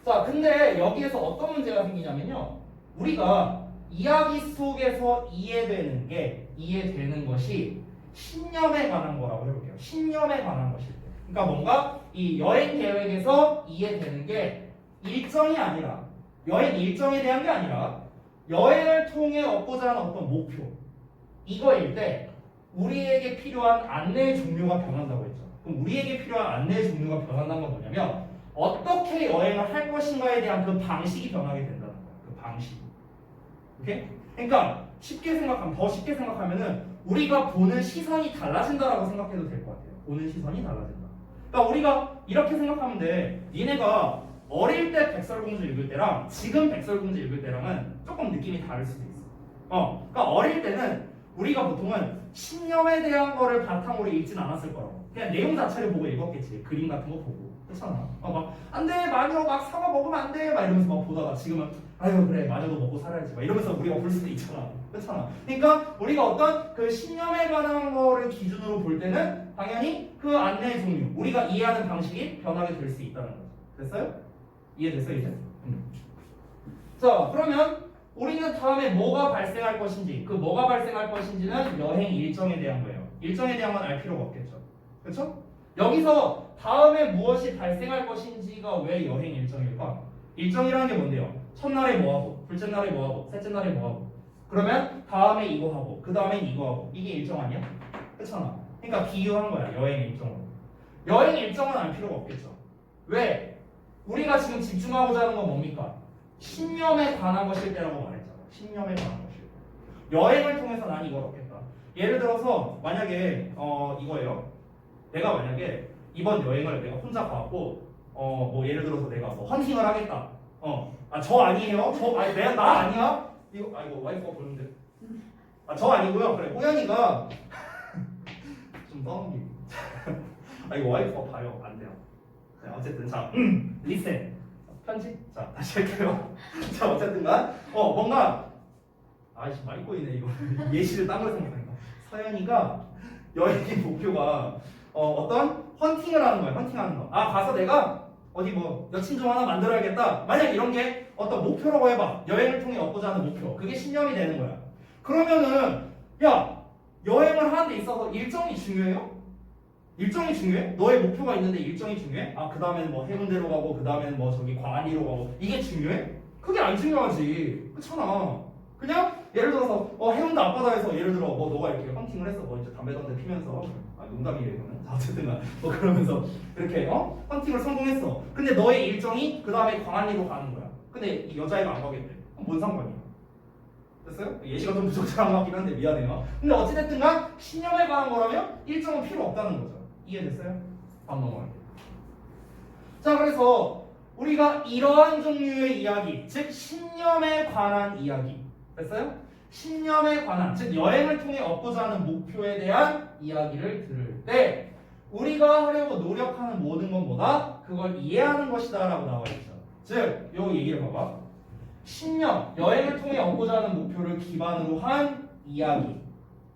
자, 근데 여기에서 어떤 문제가 생기냐면요, 우리가 이야기 속에서 이해되는 것이 신념에 관한 거라고 해볼게요. 신념에 관한 것일 때. 그러니까 뭔가 이 여행 계획에서 이해되는 게 일정이 아니라, 여행 일정에 대한 게 아니라 여행을 통해 얻고자 하는 어떤 목표, 이거일 때 우리에게 필요한 안내 종류가 변한다고 했죠. 그럼 우리에게 필요한 안내 종류가 변한다는 건 뭐냐면 어떻게 여행을 할 것인가에 대한 그 방식이 변하게 된다는 거야. 그 방식. 오케이? 그러니까 더 쉽게 생각하면은 우리가 보는 시선이 달라진다라고 생각해도 될 것 같아요. 보는 시선이 달라진다. 그러니까 우리가 이렇게 생각하면 돼. 니네가 어릴 때 백설공주 읽을 때랑 지금 백설공주 읽을 때랑은 조금 느낌이 다를 수도 있어. 그러니까 어릴 때는 우리가 보통은 신념에 대한 거를 바탕으로 읽진 않았을 거라고. 그냥 내용 자체를 보고 읽었겠지. 그림 같은 거 보고. 그렇잖아. 막 안돼 마녀 막 사과 먹으면 안돼 막 이러면서 막 보다가 지금은 아유 그래 마녀도 먹고 살아야지 막 이러면서 우리가 볼 수도 있잖아. 그렇잖아. 그러니까 우리가 어떤 그 신념에 관한 거를 기준으로 볼 때는 당연히 그 안내 종류, 우리가 이해하는 방식이 변하게 될 수 있다는 거죠. 됐어요? 이해됐어요 이제? 자, 그러면 우리는 다음에 뭐가 발생할 것인지, 그 뭐가 발생할 것인지는 여행 일정에 대한 거예요. 일정에 대한 건 알 필요가 없겠죠. 그렇죠? 여기서 다음에 무엇이 발생할 것인지가 왜 여행 일정일까? 일정이라는 게 뭔데요? 첫날에 뭐하고, 둘째 날에 뭐하고, 셋째 날에 뭐하고, 그러면 다음에 이거 하고, 그 다음엔 이거 하고, 이게 일정 아니야? 그렇잖아. 그러니까 비유한 거야, 여행 일정으로. 여행 일정은 알 필요가 없겠죠. 왜? 우리가 지금 집중하고자 하는 건 뭡니까? 신념에 관한 것일 때라고 말했잖아. 신념에 관한 것일 때. 여행을 통해서 난 이걸 얻겠다. 예를 들어서 만약에 이거예요. 내가 만약에 이번 여행을 내가 혼자 가고 뭐 예를 들어서 내가 뭐 헌팅을 하겠다. 저 아니에요. 내가 나 아니야. 이거 와이프가 보는데. 저 아니고요. 그래 호연이가 좀 떠넘기. 이거 와이프가 봐요. 안 돼요. 네, 어쨌든 자 리셋 편집. 자 다시 할게요. 자 어쨌든간 뭔가 아이씨 많이 꼬이네 이거. 예시를 딴 걸 생각하니까 서연이가 여행의 목표가 어떤 헌팅을 하는 거야. 헌팅하는 거. 가서 내가 어디 뭐 여친 좀 하나 만들어야겠다. 만약 이런 게 어떤 목표라고 해봐. 여행을 통해 얻고자 하는 목표. 그게 신념이 되는 거야. 그러면은 야 여행을 하는 데 있어서 일정이 중요해요? 일정이 중요해? 너의 목표가 있는데 일정이 중요해? 그 다음에는 뭐 해운대로 가고 그 다음에는 뭐 저기 광안리로 가고 이게 중요해? 그게 안 중요하지. 그렇잖아. 그냥 예를 들어서 해운대 앞바다에서 예를 들어 뭐 너가 이렇게 헌팅을 했어. 뭐 이제 담배 피면서 농담이에요 이거는. 어쨌든 뭐 그러면서 이렇게 헌팅을 성공했어. 근데 너의 일정이 그 다음에 광안리로 가는 거야. 근데 이 여자애가 안 가겠대. 그럼 뭔 상관이야? 됐어요? 예시가 좀 부족한 것 같긴 한데 미안해요. 근데 어찌됐든 간 신념에 관한 거라면 일정은 필요 없다는 거죠. 이해됐어요? 다음 넘어갈게요. 자, 그래서 우리가 이러한 종류의 이야기, 즉 신념에 관한 이야기, 됐어요? 신념에 관한, 즉 여행을 통해 얻고자 하는 목표에 대한 이야기를 들을 때 우리가 하려고 노력하는 모든 건 뭐다? 그걸 이해하는 것이다 라고 나와 있죠. 즉, 요 얘기를 봐봐. 신념, 여행을 통해 얻고자 하는 목표를 기반으로 한 이야기,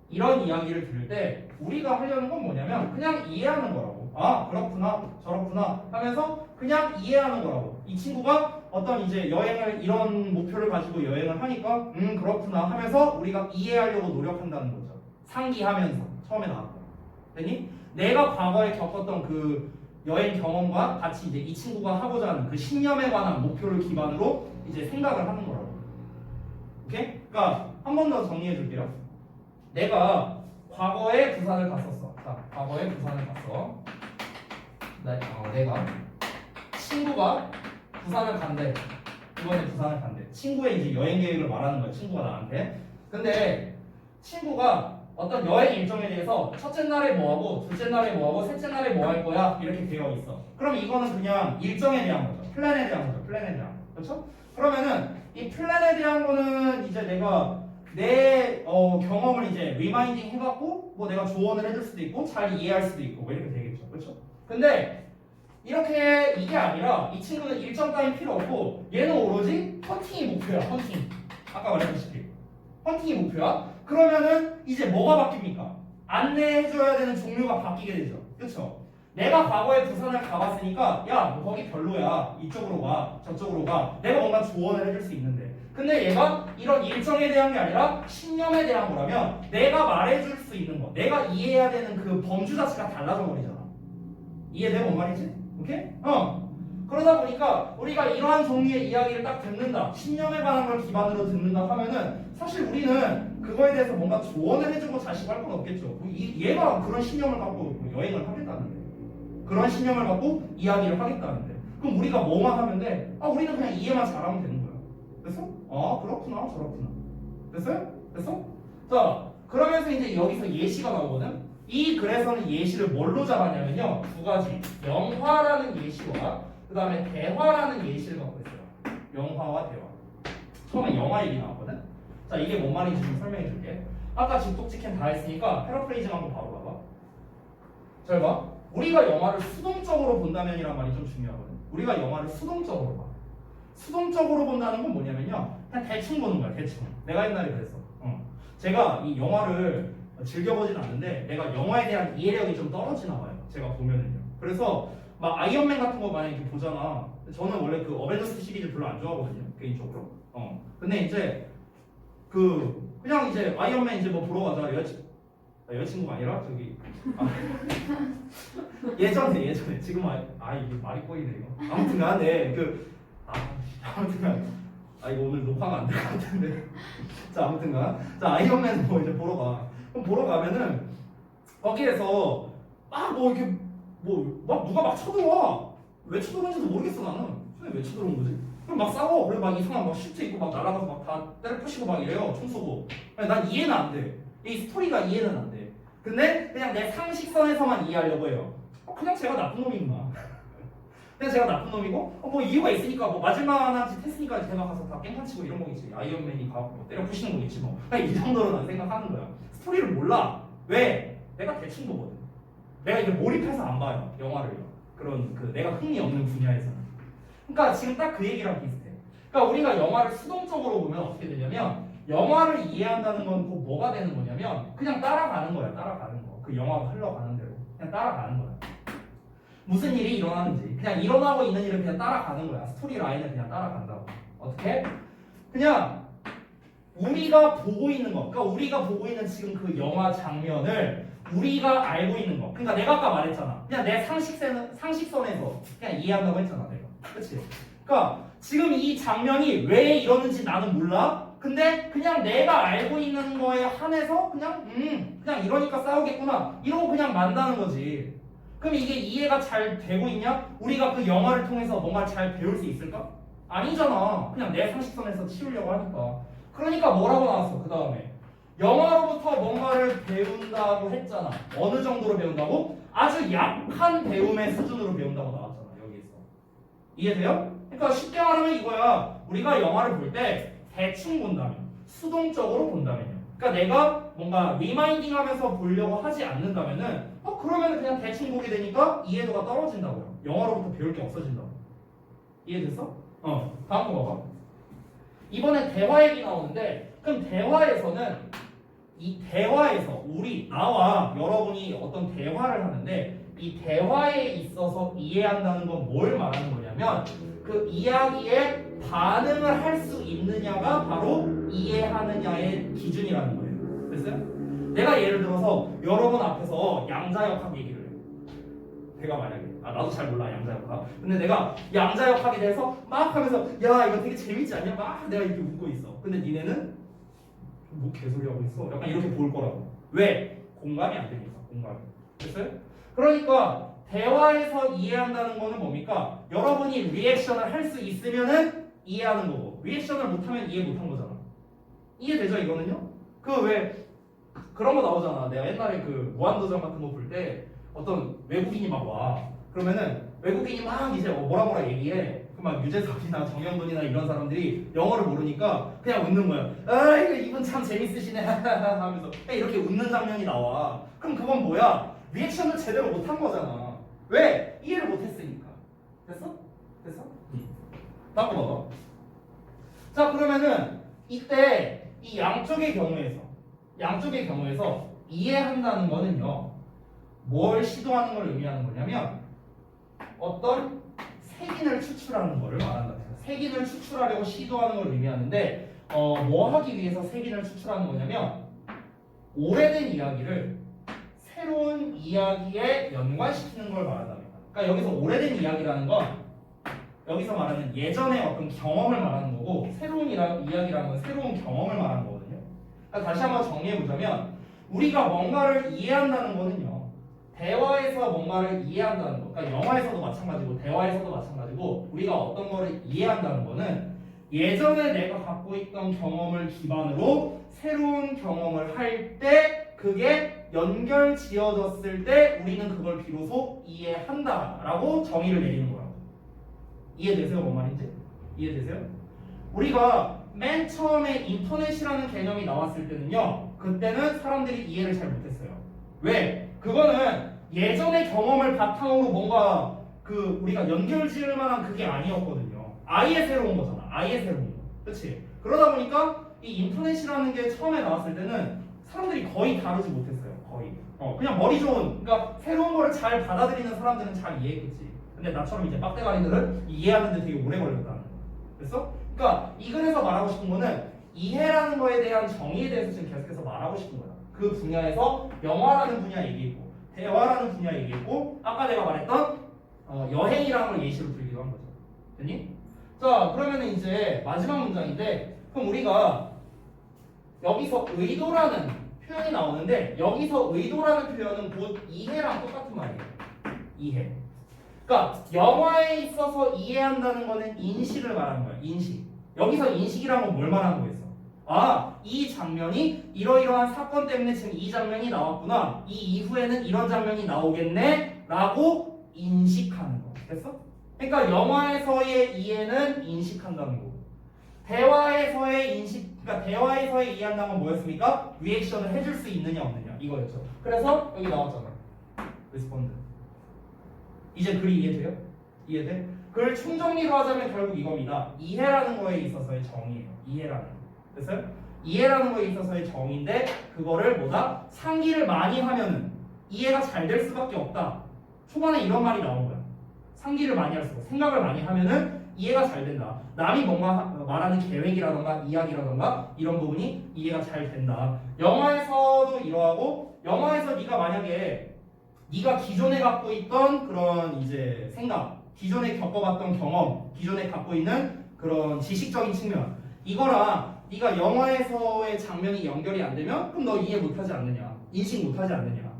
이런 이야기를 들을 때 우리가 하려는 건 뭐냐면 그냥 이해하는 거라고. 그렇구나 저렇구나 하면서 그냥 이해하는 거라고. 이 친구가 어떤 이제 여행을 이런 목표를 가지고 여행을 하니까 그렇구나 하면서 우리가 이해하려고 노력한다는 거죠. 상기하면서 처음에 나왔던. 됐니? 내가 과거에 겪었던 그 여행 경험과 같이 이제 이 친구가 하고자 하는 그 신념에 관한 목표를 기반으로 이제 생각을 하는 거라고. 오케이? 그러니까 한 번 더 정리해 줄게요. 내가 과거에 부산을 갔었어. 자, 과거에 부산을 갔어. 내가 친구가 부산을 간대. 이번에 부산을 간대. 친구의 이제 여행 계획을 말하는 거야. 친구가 나한테. 근데 친구가 어떤 여행 일정에 대해서 첫째 날에 뭐하고 둘째 날에 뭐하고 셋째 날에 뭐 할 거야 이렇게 되어 있어. 그럼 이거는 그냥 일정에 대한 거죠. 플랜에 대한 거죠. 플랜에 대한 거. 그렇죠? 그러면은 이 플랜에 대한 거는 이제 내가 내 경험을 이제 리마인딩 해갖고 뭐 내가 조언을 해줄 수도 있고 잘 이해할 수도 있고 뭐 이렇게 되겠죠. 그렇죠? 근데 이렇게 이게 아니라 이 친구는 일정 따윈 필요 없고 얘는 오로지 헌팅이 목표야. 헌팅. 아까 말했다시피 헌팅이 목표야. 그러면은 이제 뭐가 바뀝니까? 안내해줘야 되는 종류가 바뀌게 되죠. 그렇죠? 내가 과거에 부산을 가봤으니까 야, 너 거기 별로야. 이쪽으로 가. 저쪽으로 가. 내가 뭔가 조언을 해줄 수 있는데 근데 얘가 이런 일정에 대한 게 아니라 신념에 대한 거라면 내가 말해줄 수 있는 거 내가 이해해야 되는 그 범주 자체가 달라져 버리잖아. 이해돼? 뭔 말이지? 오케이? 그러다 보니까 우리가 이러한 종류의 이야기를 딱 듣는다. 신념에 관한 걸 기반으로 듣는다 하면은 사실 우리는 그거에 대해서 뭔가 조언을 해주고 자시고 할 건 없겠죠. 얘가 그런 신념을 갖고 여행을 하겠다는데 그런 신념을 갖고 이야기를 하겠다는데 그럼 우리가 뭐만 하면 돼? 우리는 그냥 이해만 잘하면 되는 거야. 됐어? 그렇구나 저렇구나. 됐어요? 됐어? 자 그러면서 이제 여기서 예시가 나오거든. 이 글에서는 예시를 뭘로 잡았냐면요 두 가지 영화라는 예시와 그 다음에 대화라는 예시를 갖고 있어요. 영화와 대화. 처음에 영화 얘기 나왔거든. 자 이게 뭔 말인지 좀 설명해 줄게. 아까 집독직캠 다 했으니까 패러프레이징 한번 바로 봐봐. 잘 봐. 우리가 영화를 수동적으로 본다면이란 말이 좀 중요하거든. 우리가 영화를 수동적으로 봐. 수동적으로 본다는 건 뭐냐면요 그냥 대충 보는 거야. 대충. 내가 옛날에 그랬어. 제가 이 영화를 즐겨보진 않는데 내가 영화에 대한 이해력이 좀 떨어지나 봐요. 제가 보면은요. 그래서 막 아이언맨 같은 거 만약에 이렇게 보잖아. 저는 원래 그 어벤져스 시리즈 별로 안 좋아하거든요. 개인적으로. 근데 이제 그냥 이제 아이언맨 이제 뭐 보러 가자. 여자친구가 아니라 저기 예전에 지금 이게 말이 꼬이네 이거. 아무튼간 아무튼간 이거 오늘 녹화가 안 될 것 같은데. 자 아무튼간 아이언맨 뭐 이제 보러 가. 그럼 보러 가면은 거기에서 막 뭐 이렇게 막 누가 막 쳐들어와. 왜 쳐들어오는지도 모르겠어 나는. 왜 쳐들어온 거지? 그럼 막 싸워. 그래 막 이상한 막 슈트 입고 막 날아가서 막 다 때려 부시고 막 이래요. 총 쏘고. 난 이해는 안 돼. 이 스토리가 이해는 안 돼. 근데 그냥 내 상식선에서만 이해하려고 해요. 그냥 제가 나쁜 놈이구나. 그냥 제가 나쁜 놈이고 뭐 이유가 있으니까 뭐 맞을만한 짓 했으니까 제가 가서 다 깽판 치고 이런 거겠지. 아이언맨이 가고 뭐 때려 부시는 거겠지 뭐. 그냥 이 정도로 난 생각하는 거야. 스토리를 몰라. 왜? 내가 대충 보거든. 내가 이제 몰입해서 안 봐요. 영화를요. 그런 내가 흥미 없는 분야에서는. 그러니까 지금 딱 그 얘기랑 비슷해. 그러니까 우리가 영화를 수동적으로 보면 어떻게 되냐면 영화를 이해한다는 건 곧 뭐가 되는 거냐면 그냥 따라가는 거야. 따라가는 거. 그 영화가 흘러가는 대로 그냥 따라가는 거야. 무슨 일이 일어나는지 그냥 일어나고 있는 일을 그냥 따라가는 거야. 스토리 라인을 그냥 따라간다고. 어떻게? 그냥 우리가 보고 있는 거. 그러니까 우리가 보고 있는 지금 그 영화 장면을 우리가 알고 있는 거. 그러니까 내가 아까 말했잖아. 그냥 내 상식선에서 그냥 이해한다고 했잖아. 내가. 그치? 그러니까 지금 이 장면이 왜 이러는지 나는 몰라. 근데 그냥 내가 알고 있는 거에 한해서 그냥 이러니까 싸우겠구나. 이러고 그냥 만다는 거지. 그럼 이게 이해가 잘 되고 있냐? 우리가 그 영화를 통해서 뭔가 잘 배울 수 있을까? 아니잖아. 그냥 내 상식선에서 치우려고 하니까. 그러니까 뭐라고 나왔어? 그 다음에 영화로부터 뭔가를 배운다고 했잖아. 어느 정도로 배운다고? 아주 약한 배움의 수준으로 배운다고 나왔잖아. 여기에서. 이해돼요? 그러니까 쉽게 말하면 이거야. 우리가 영화를 볼 때 대충 본다면, 수동적으로 본다면요. 그러니까 내가 뭔가 리마인딩 하면서 보려고 하지 않는다면은 그러면 그냥 대충 보게 되니까 이해도가 떨어진다고요. 영화로부터 배울 게 없어진다고. 이해됐어? 다음 거 봐봐. 이번에 대화 얘기 나오는데 그럼 대화에서는 이 대화에서 나와 여러분이 어떤 대화를 하는데 이 대화에 있어서 이해한다는 건 뭘 말하는 거냐면 그 이야기에 반응을 할 수 있느냐가 바로 이해하느냐의 기준이라는 거예요. 됐어요? 내가 예를 들어서 여러분 앞에서 양자역학 얘기를 해. 내가 만약에 나도 잘 몰라 양자역학. 근데 내가 양자역학에 대해서 막 하면서 야 이거 되게 재밌지 않냐? 막 내가 이렇게 웃고 있어. 근데 니네는 뭐 개소리 하고 있어? 약간 이렇게 볼 거라고. 왜? 공감이 안 되니까. 공감이. 됐어요? 그러니까 대화에서 이해한다는 거는 뭡니까? 여러분이 리액션을 할 수 있으면은 이해하는 거고 리액션을 못하면 이해 못한 거잖아. 이해되죠 이거는요? 그런 거 나오잖아. 내가 옛날에 그 무한도전 같은 거 볼 때 어떤 외국인이 막 와. 그러면은 외국인이 막 이제 뭐라 얘기해. 그 막 유재석이나 정영돈이나 이런 사람들이 영어를 모르니까 그냥 웃는 거야. 아 이거 이분 참 재밌으시네 하면서 그냥 이렇게 웃는 장면이 나와. 그럼 그건 뭐야? 리액션을 제대로 못한 거잖아. 왜? 이해를 못했으니까. 됐어? 됐어? 딱 봐봐. 자 그러면은 이때 이 양쪽의 경우에서 이해한다는 거는요 뭘 시도하는 걸 의미하는 거냐면 어떤 색인을 추출하는 거를 말한다. 색인을 추출하려고 시도하는 걸 의미하는데 뭐 하기 위해서 색인을 추출하는 거냐면 오래된 이야기를 새로운 이야기에 연관시키는 걸 말한답니다. 그러니까 여기서 오래된 이야기라는 건 여기서 말하는 예전의 어떤 경험을 말하는 거고 새로운 이야기라는 건 새로운 경험을 말하는 거거든요. 그러니까 다시 한번 정리해보자면 우리가 뭔가를 이해한다는 거는요 대화에서 뭔가를 이해한다는 거 그러니까 영화에서도 마찬가지고 대화에서도 마찬가지고 우리가 어떤 거를 이해한다는 거는 예전에 내가 갖고 있던 경험을 기반으로 새로운 경험을 할 때 그게 연결 지어졌을 때 우리는 그걸 비로소 이해한다라고 정의를 내리는 거예요. 이해되세요? 뭔 말인지? 이해되세요? 우리가 맨 처음에 인터넷이라는 개념이 나왔을 때는요 그때는 사람들이 이해를 잘 못했어요. 왜? 그거는 예전의 경험을 바탕으로 뭔가 그 우리가 연결 지을 만한 그게 아니었거든요. 아예 새로운 거잖아. 아예 새로운 거. 그치? 그러다 보니까 이 인터넷이라는 게 처음에 나왔을 때는 사람들이 거의 다루지 못했어요. 거의. 그냥 머리 좋은 그러니까 새로운 거를 잘 받아들이는 사람들은 잘 이해했겠지. 근데 나처럼 이제 빡대가리들은 이해하는데 되게 오래 걸렸다는 거야. 됐어? 그러니까 이 글에서 말하고 싶은 거는 이해라는 거에 대한 정의에 대해서 지금 계속해서 말하고 싶은 거야. 그 분야에서 영화라는 분야 얘기했고 대화라는 분야 얘기했고 아까 내가 말했던 여행이라는 걸 예시로 들기도 한 거죠. 됐니? 자 그러면 이제 마지막 문장인데 그럼 우리가 여기서 의도라는 표현이 나오는데 여기서 의도라는 표현은 곧 이해랑 똑같은 말이에요. 이해. 그러니까 영화에 있어서 이해한다는 거는 인식을 말하는 거야. 인식. 여기서 인식이라는 건 뭘 말하는 거겠어? 아, 이 장면이 이러이러한 사건 때문에 지금 이 장면이 나왔구나. 이 이후에는 이런 장면이 나오겠네 라고 인식하는 거. 됐어? 그러니까 영화에서의 이해는 인식한다는 거고 대화에서의 인식, 그러니까 대화에서의 이해한다는 건 뭐였습니까? 리액션을 해줄 수 있느냐 없느냐 이거였죠. 그래서 여기 나왔잖아. 리스폰드. 이제 글이 이해돼요? 이해돼? 그걸 총정리로 하자면 결국 이겁니다. 이해라는 거에 있어서의 정의예요. 이해라는 거. 됐어요? 이해라는 거에 있어서의 정의인데 그거를 뭐다? 상기를 많이 하면은 이해가 잘 될 수밖에 없다. 초반에 이런 말이 나온 거야. 상기를 많이 할수록 생각을 많이 하면은 이해가 잘 된다. 남이 뭔가 말하는 계획이라던가 이야기라던가 이런 부분이 이해가 잘 된다. 영화에서도 이러하고 영화에서 네가 만약에 네가 기존에 갖고 있던 그런 이제 생각, 기존에 겪어봤던 경험, 기존에 갖고 있는 그런 지식적인 측면 이거랑 네가 영화에서의 장면이 연결이 안 되면 그럼 너 이해 못하지 않느냐, 인식 못하지 않느냐.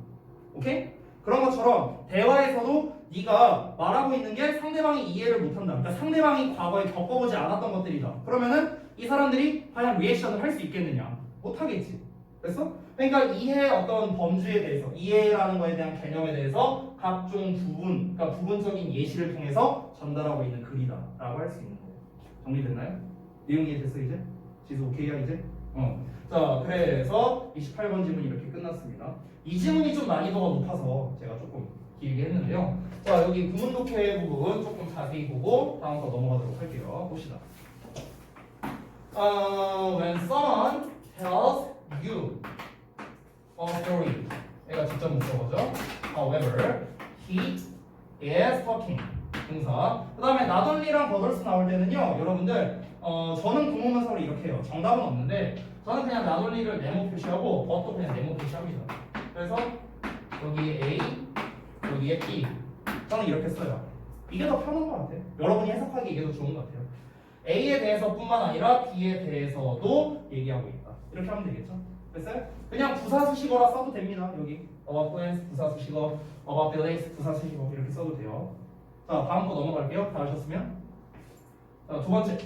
오케이? 그런 것처럼 대화에서도 네가 말하고 있는 게 상대방이 이해를 못한다. 그러니까 상대방이 과거에 겪어보지 않았던 것들이다. 그러면은 이 사람들이 과연 리액션을 할 수 있겠느냐? 못하겠지. 됐어? 그러니까 이해의 어떤 범주에 대해서 이해라는 거에 대한 개념에 대해서 각종 부분, 그러니까 부분적인 예시를 통해서 전달하고 있는 글이다라고 할 수 있는 거예요. 정리됐나요? 내용 이해됐어 이제? 지수 오케이야 이제? 자 그래서 28번 지문 이렇게 끝났습니다. 이 지문이 좀 난이도가 높아서 제가 조금 길게 했는데요. 자 여기 구문 독해 부분 조금 자세히 보고 다음 거 넘어가도록 할게요. 봅시다. When someone tells you a story, 얘가 직접 목적어죠. However, he is talking. 동사. 그 다음에 not only랑 but also 나올 때는요, 여러분들, 저는 구문문서를 이렇게 해요. 정답은 없는데, 저는 그냥 not only를 네모 표시하고 but도 그냥 네모 표시합니다. 그래서 여기 A, 여기에 B. 저는 이렇게 써요. 이게 더 편한 것 같아요. 여러분이 해석하기 이게 더 좋은 것 같아요. A에 대해서뿐만 아니라 B에 대해서도 얘기하고 있다. 이렇게 하면 되겠죠? 됐어요? 그냥 부사수식어라 써도 됩니다. 여기 about plans 부사수식어, about buildings 부사수식어 이렇게 써도 돼요. 자 다음 거 넘어갈게요. 다 하셨으면 자 두 번째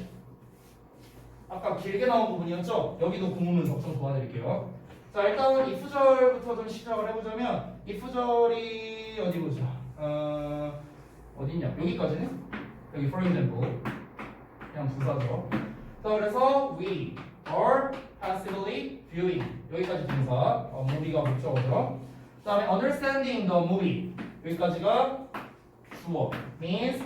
아까 길게 나온 부분이었죠? 여기도 구문문석 좀 도와드릴게요. 자, 일단은 if 절부터 좀 시작을 해보자면 if 절이 어디 보자. 어디 있냐? 여기까지네. 여기 for example 그냥 부사죠. 자, 그래서 we are passively viewing 여기까지 동사. movie가 목적어죠. 그다음에 understanding the movie 여기까지가 주어 means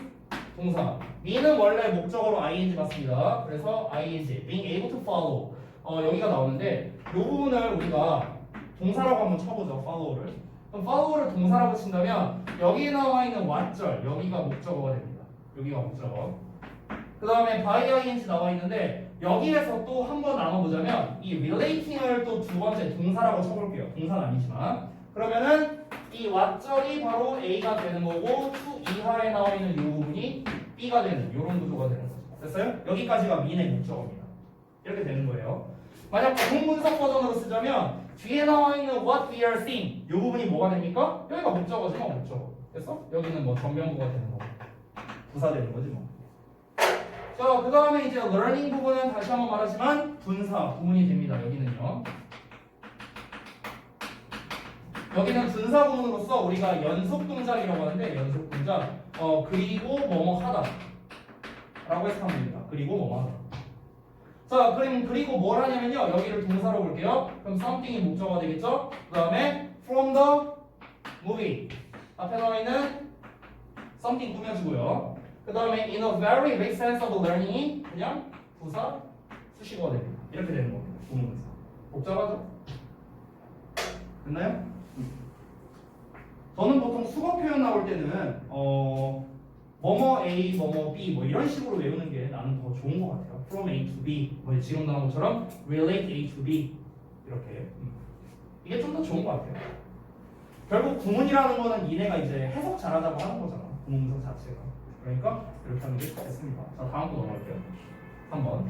동사. me는 원래 목적어로 ing 맞습니다. 그래서 ing being able to follow 여기가 나오는데 이 부분을 우리가 동사라고 한번 쳐보죠. follow를. 그럼 follow를 동사라고 친다면 여기에 나와 있는 what절 여기가 목적어가 됩니다. 여기가 목적어. 그 다음에 by ing 나와 있는데 여기에서 또 한 번 나눠보자면 이 relating을 또 두 번째 동사라고 쳐볼게요. 동사는 아니지만 그러면은 이 what절이 바로 A가 되는 거고 to 이하에 나와 있는 이 부분이 B가 되는 이런 구조가 되는 거죠. 됐어요? 여기까지가 mean의 목적어입니다. 이렇게 되는 거예요. 만약 부분분석 버전으로 쓰자면 뒤에 나와 있는 what we are seeing 이 부분이 뭐가 됩니까? 여기가 목적어지만 목적어. 됐어? 여기는 뭐 전면부가 되는 거고 부사 되는 거지 뭐. 자, 그 다음에 이제 learning 부분은 다시 한번 말하지만 분사 부분이 됩니다. 여기는요. 여기는 분사 부분으로서 우리가 연속 동작이라고 하는데 연속 동작 그리고 뭐뭐 하다 라고 해석하면 됩니다. 그리고 뭐뭐 하다. 자, 그리고 뭘 하냐면요. 여기를 동사로 볼게요. 그럼 something이 목적어가 되겠죠? 그 다음에 from the movie 앞에 나와 있는 something 꾸며주고요. 그 다음에 in a very big sense of learning이 그냥 부사 수식어가 됩니다. 이렇게 되는 겁니다. 부분에서 복잡하죠? 됐나요? 저는 보통 수거 표현 나올 때는 뭐뭐 A, 뭐뭐 B 뭐 이런 식으로 외우는 게 나는 더 좋은 것 같아요. From A to B 뭐 지금 나온 것처럼 relate A to B 이렇게 이게 좀 더 좋은 것 같아요. 결국 구문이라는 거는 얘네가 이제 해석 잘하자고 하는 거잖아. 구문 분석 자체가. 그러니까 이렇게 하는 게 좋겠습니다. 자, 다음 거 넘어갈게요. 3번.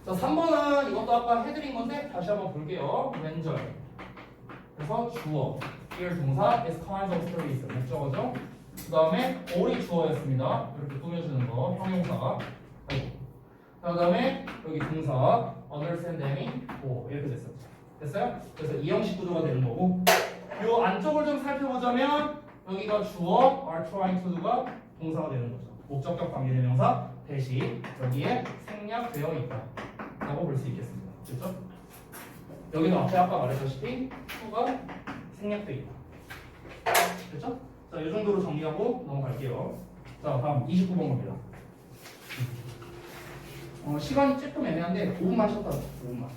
자, 3번은 이것도 아까 해드린 건데 다시 한번 볼게요. 왼절. 그래서 주어, here 동사, is kinds of stories 목적어죠. 그 다음에 all이 주어였습니다. 이렇게 꾸며주는 거, 형용사. 그 다음에 여기 동사, understanding, 이렇게 됐었죠. 됐어요? 그래서 이 형식 구조가 되는 거고 이 안쪽을 좀 살펴보자면 여기가 주어, are trying to do가 동사가 되는 거죠. 목적격 관계대명사 대신 여기에 생략되어 있다 라고 볼 수 있겠습니다. 그렇죠? 여기도 앞에 아까 말했다시피 to가 생략되어 있다. 그렇죠? 자, 이 정도로 정리하고 넘어갈게요. 자, 다음 29번 겁니다. 시간이 조금 애매한데 5분만 쉬었다. 5분만.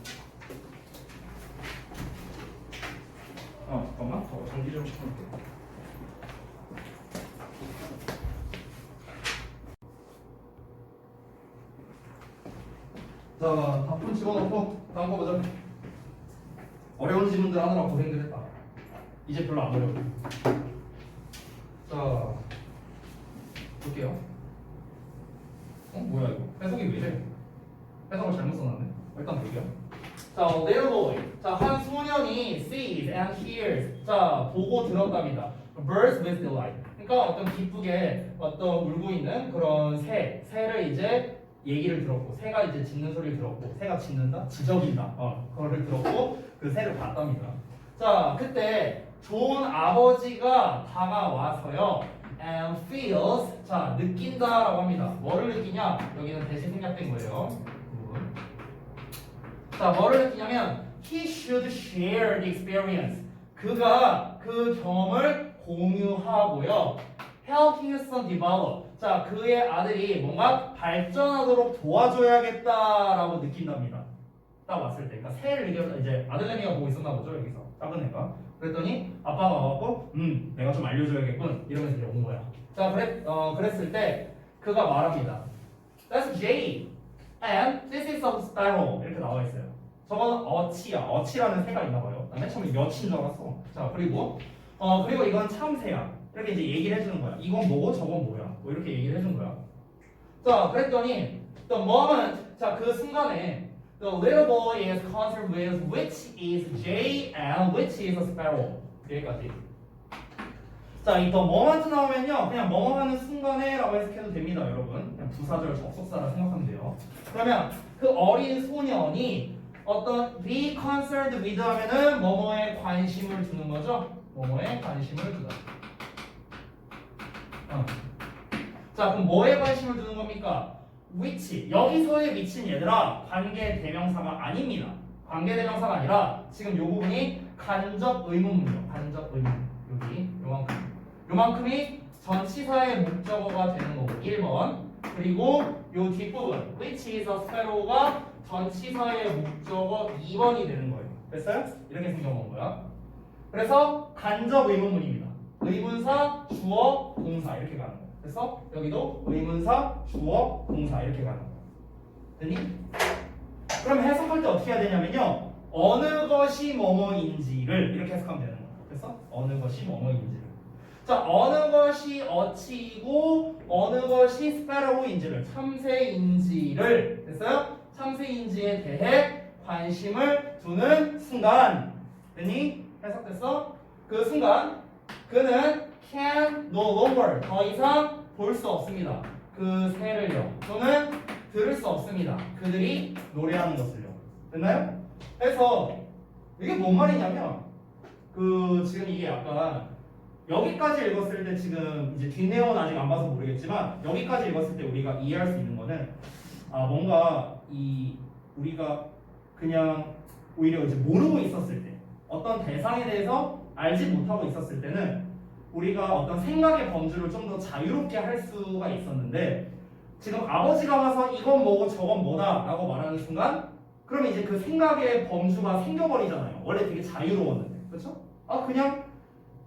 잠깐만. 정리 좀 시켜볼게요. 자, 답품 집어넣고 다음 거 보자. 어려운 질문들 하느라 고생들 했다. 이제 별로 안 어려워. 자, 볼게요. 뭐야 이거? 해석이 왜 이래? 해석을 잘못 써놨네. 일단 볼게요. 자, little boy. 자, 한 소년이 sees and hears. 자, 보고 들었답니다. birds with delight. 그러니까 어떤 기쁘게 어떤 울고 있는 그런 새를 이제 얘기를 들었고, 새가 이제 짖는 소리를 들었고, 새가 짖는다? 지저귀다. 그거를 들었고, 그 새를 봤답니다. 자, 그때 좋은 아버지가 다가와서요. and feels. 자, 느낀다라고 합니다. 뭐를 느끼냐? 여기는 대신 생략된 거예요. 자, 뭐를 느끼냐면 he should share the experience. 그가 그 경험을 공유하고요. help his son develop. 자, 그의 아들이 뭔가 발전하도록 도와줘야겠다라고 느낀답니다. 딱 왔을 때. 그러니까 새를 이제 아들내미가 보고 있었나 보죠, 여기서. 작은 애가. 그랬더니 아빠가 와갖고 내가 좀 알려줘야겠군 이러면서 이제 온 거야. 자, 그랬을 때 그가 말합니다. That's Jay. And this is a sparrow. 이렇게 나와 있어요. 저거는 어치야. 어치라는 새가 있나 봐요. 나 맨 처음에 여치인 줄 알았어. 자, 그리고 이건 참새야. 이렇게 이제 얘기를 해주는 거야. 이건 뭐고 저건 뭐야. 뭐 이렇게 얘기를 해준 거야. 자, 그랬더니 the moment. 자, 그 순간에 the little boy is concerned with which is Jay and which is a sparrow. 여기까지. 자, 이 the moment 나오면요. 그냥 뭐뭐 하는 순간에 라고 해석해도 됩니다, 여러분. 그냥 부사절 접속사라 생각하면 돼요. 그러면 그 어린 소년이 어떤 be concerned with 하면은 뭐뭐에 관심을 두는 거죠. 뭐뭐에 관심을 두다. 자, 그럼 뭐에 관심을 두는 겁니까? which. 여기서의 which는 얘들아 관계 대명사가 아닙니다. 관계 대명사가 아니라 지금 요 부분이 간접 의문문이요. 간접 의문. 여기 요만큼. 요만큼이 전치사의 목적어가 되는 거고 1번. 그리고 요 뒷부분 which is a sparrow가 전치사의 목적어 2번이 되는 거예요. 됐어요? 이렇게 생겨본 거야. 그래서 간접 의문문입니다. 의문사, 주어, 동사 이렇게 가는 거야. 그래서 여기도 의문사, 주어, 동사 이렇게 가는 거야. 됐니? 그럼 해석할 때 어떻게 해야 되냐면요. 어느 것이 뭐뭐인지를 이렇게 해석하면 되는 거야. 그래서 어느 것이 뭐뭐인지를. 자, 어느 것이 어치이고 어느 것이 스파로우인지를 참새인지를 됐어요? 참새인지에 대해 관심을 두는 순간 됐니? 해석됐어? 그 순간 그는 can no longer 더 이상 볼 수 없습니다. 그 새를요. 또는 들을 수 없습니다. 그들이 노래하는 것을요. 됐나요? 그래서 이게 뭔 말이냐면 그 지금 이게 약간 여기까지 읽었을 때 지금 이제 뒷내용은 아직 안 봐서 모르겠지만 여기까지 읽었을 때 우리가 이해할 수 있는 거는 뭔가 이 우리가 그냥 오히려 이제 모르고 있었을 때 어떤 대상에 대해서 알지 못하고 있었을 때는 우리가 어떤 생각의 범주를 좀 더 자유롭게 할 수가 있었는데 지금 아버지가 와서 이건 뭐고 저건 뭐다 라고 말하는 순간 그러면 이제 그 생각의 범주가 생겨버리잖아요. 원래 되게 자유로웠는데 그렇죠? 그냥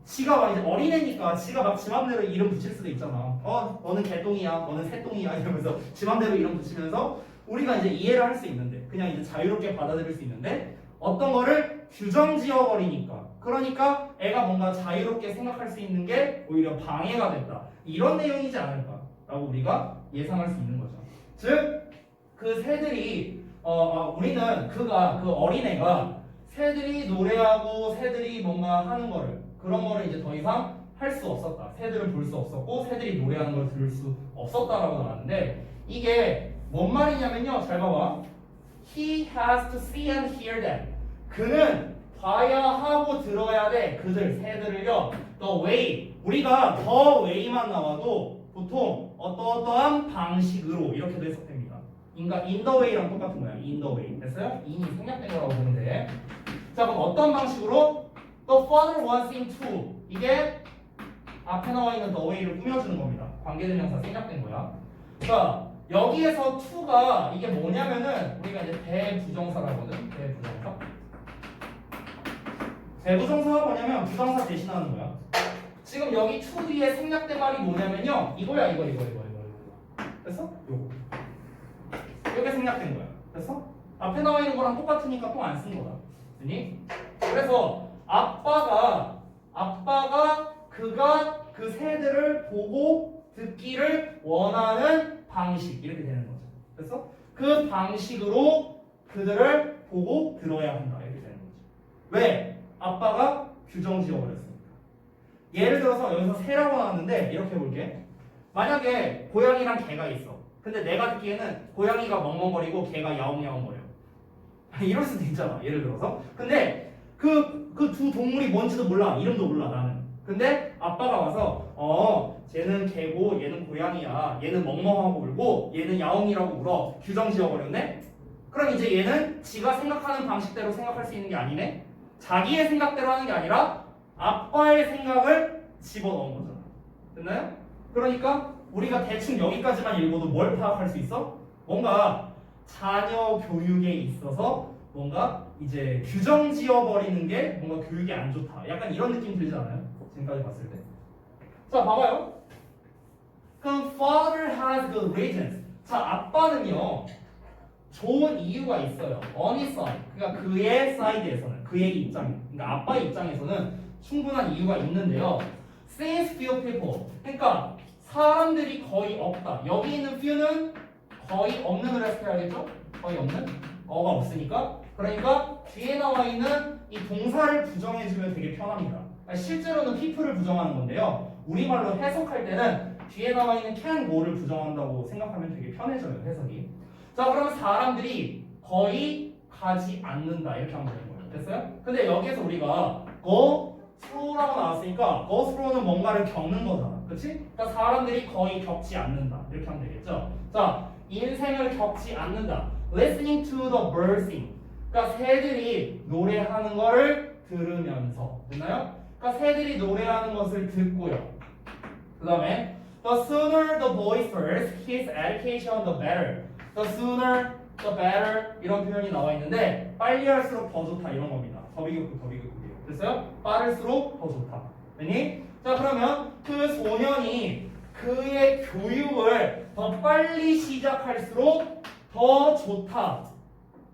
지가 막 이제 어린애니까 지가 막 지 맘대로 이름 붙일 수도 있잖아. 너는 개똥이야, 너는 새똥이야 이러면서 지 맘대로 이름 붙이면서 우리가 이제 이해를 할 수 있는데 그냥 이제 자유롭게 받아들일 수 있는데 어떤 거를 규정 지어버리니까 그러니까 애가 뭔가 자유롭게 생각할 수 있는 게 오히려 방해가 됐다. 이런 내용이지 않을까라고 우리가 예상할 수 있는 거죠. 즉, 그 새들이 우리는 그 어린애가 새들이 노래하고 새들이 뭔가 하는 거를 그런 거를 이제 더 이상 할 수 없었다. 새들을 볼 수 없었고 새들이 노래하는 걸 들을 수 없었다라고 나왔는데 이게 뭔 말이냐면요. 잘 봐봐. He has to see and hear them. 그는 봐야 하고 들어야 돼. 그들 새들을요. The way. 우리가 the way만 나와도 보통 어떠한 방식으로 이렇게도 해석됩니다. 그러니까 in the way랑 똑같은 거야. in the way. 됐어요? in이 생략된 거라고 보면 돼. 자, 그럼 어떤 방식으로? The father wants him to. 이게 앞에 나와 있는 the way를 꾸며주는 겁니다. 관계대명사 생략된 거야. 자, 여기에서 to가 이게 뭐냐면은 우리가 이제 대부정사라거든. 대부정사. 대부정사가 뭐냐면 부정사 대신하는 거야. 지금 여기 to 뒤에 생략된 말이 뭐냐면요. 이거야, 이거. 됐어? 요거. 이게 생략된 거야. 됐어? 앞에 나와 있는 거랑 똑같으니까 또 안 쓴 거다. 됐니? 그래서 아빠가 그가 그 새들을 보고 듣기를 원하는 방식 이렇게 되는 거죠. 됐어? 그 방식으로 그들을 보고 들어야 한다 이렇게 되는 거죠. 왜? 아빠가 규정 지어버렸으니까. 예를 들어서 여기서 새라고 나왔는데 이렇게 볼게. 만약에 고양이랑 개가 있어. 근데 내가 듣기에는 고양이가 멍멍거리고 개가 야옹야옹거려. 이럴 수도 있잖아. 예를 들어서. 근데 그 두 동물이 뭔지도 몰라. 이름도 몰라 나는. 근데 아빠가 와서 쟤는 개고 얘는 고양이야. 얘는 멍멍하고 울고 얘는 야옹이라고 울어. 규정 지어버렸네? 그럼 이제 얘는 지가 생각하는 방식대로 생각할 수 있는 게 아니네? 자기의 생각대로 하는 게 아니라 아빠의 생각을 집어넣은 거잖아. 됐나요? 그러니까 우리가 대충 여기까지만 읽어도 뭘 파악할 수 있어? 뭔가 자녀 교육에 있어서 뭔가 이제 규정 지어버리는 게 뭔가 교육이 안 좋다. 약간 이런 느낌 들지 않아요? 지금까지 봤을 때. 자, 봐봐요. 그럼 father has good reasons. 자, 아빠는요. 좋은 이유가 있어요. On his side. 그러니까 그의 사이드에서는 그의 입장. 그러니까 아빠의 입장에서는 충분한 이유가 있는데요. Since few people. 그러니까 사람들이 거의 없다. 여기 있는 few는 거의 없는으로 해석해야겠죠? 거의 없는? 어가 없으니까. 그러니까 뒤에 나와 있는 이 동사를 부정해주면 되게 편합니다. 실제로는 people를 부정하는 건데요. 우리말로 해석할 때는 뒤에 나와 있는 can, go를 부정한다고 생각하면 되게 편해져요. 해석이. 자, 그러면 사람들이 거의 가지 않는다 이렇게 하면 되는 거예요. 됐어요? 근데 여기에서 우리가 go through라고 나왔으니까 go through는 뭔가를 겪는 거잖아. 그치? 그러니까 사람들이 거의 겪지 않는다 이렇게 하면 되겠죠. 자, 인생을 겪지 않는다. listening to the bird sing. 그러니까 새들이 노래하는 거를 들으면서. 됐나요? 그러니까 새들이 노래하는 것을 듣고요. 그 다음에 the sooner the boy starts his education the better. the sooner the better 이런 표현이 나와 있는데 빨리 할수록 더 좋다 이런 겁니다. 더비교급이에요. 됐어요? 빠를수록 더 좋다. 됐니? 자 그러면 그 소년이 그의 교육을 더 빨리 시작할수록 더 좋다.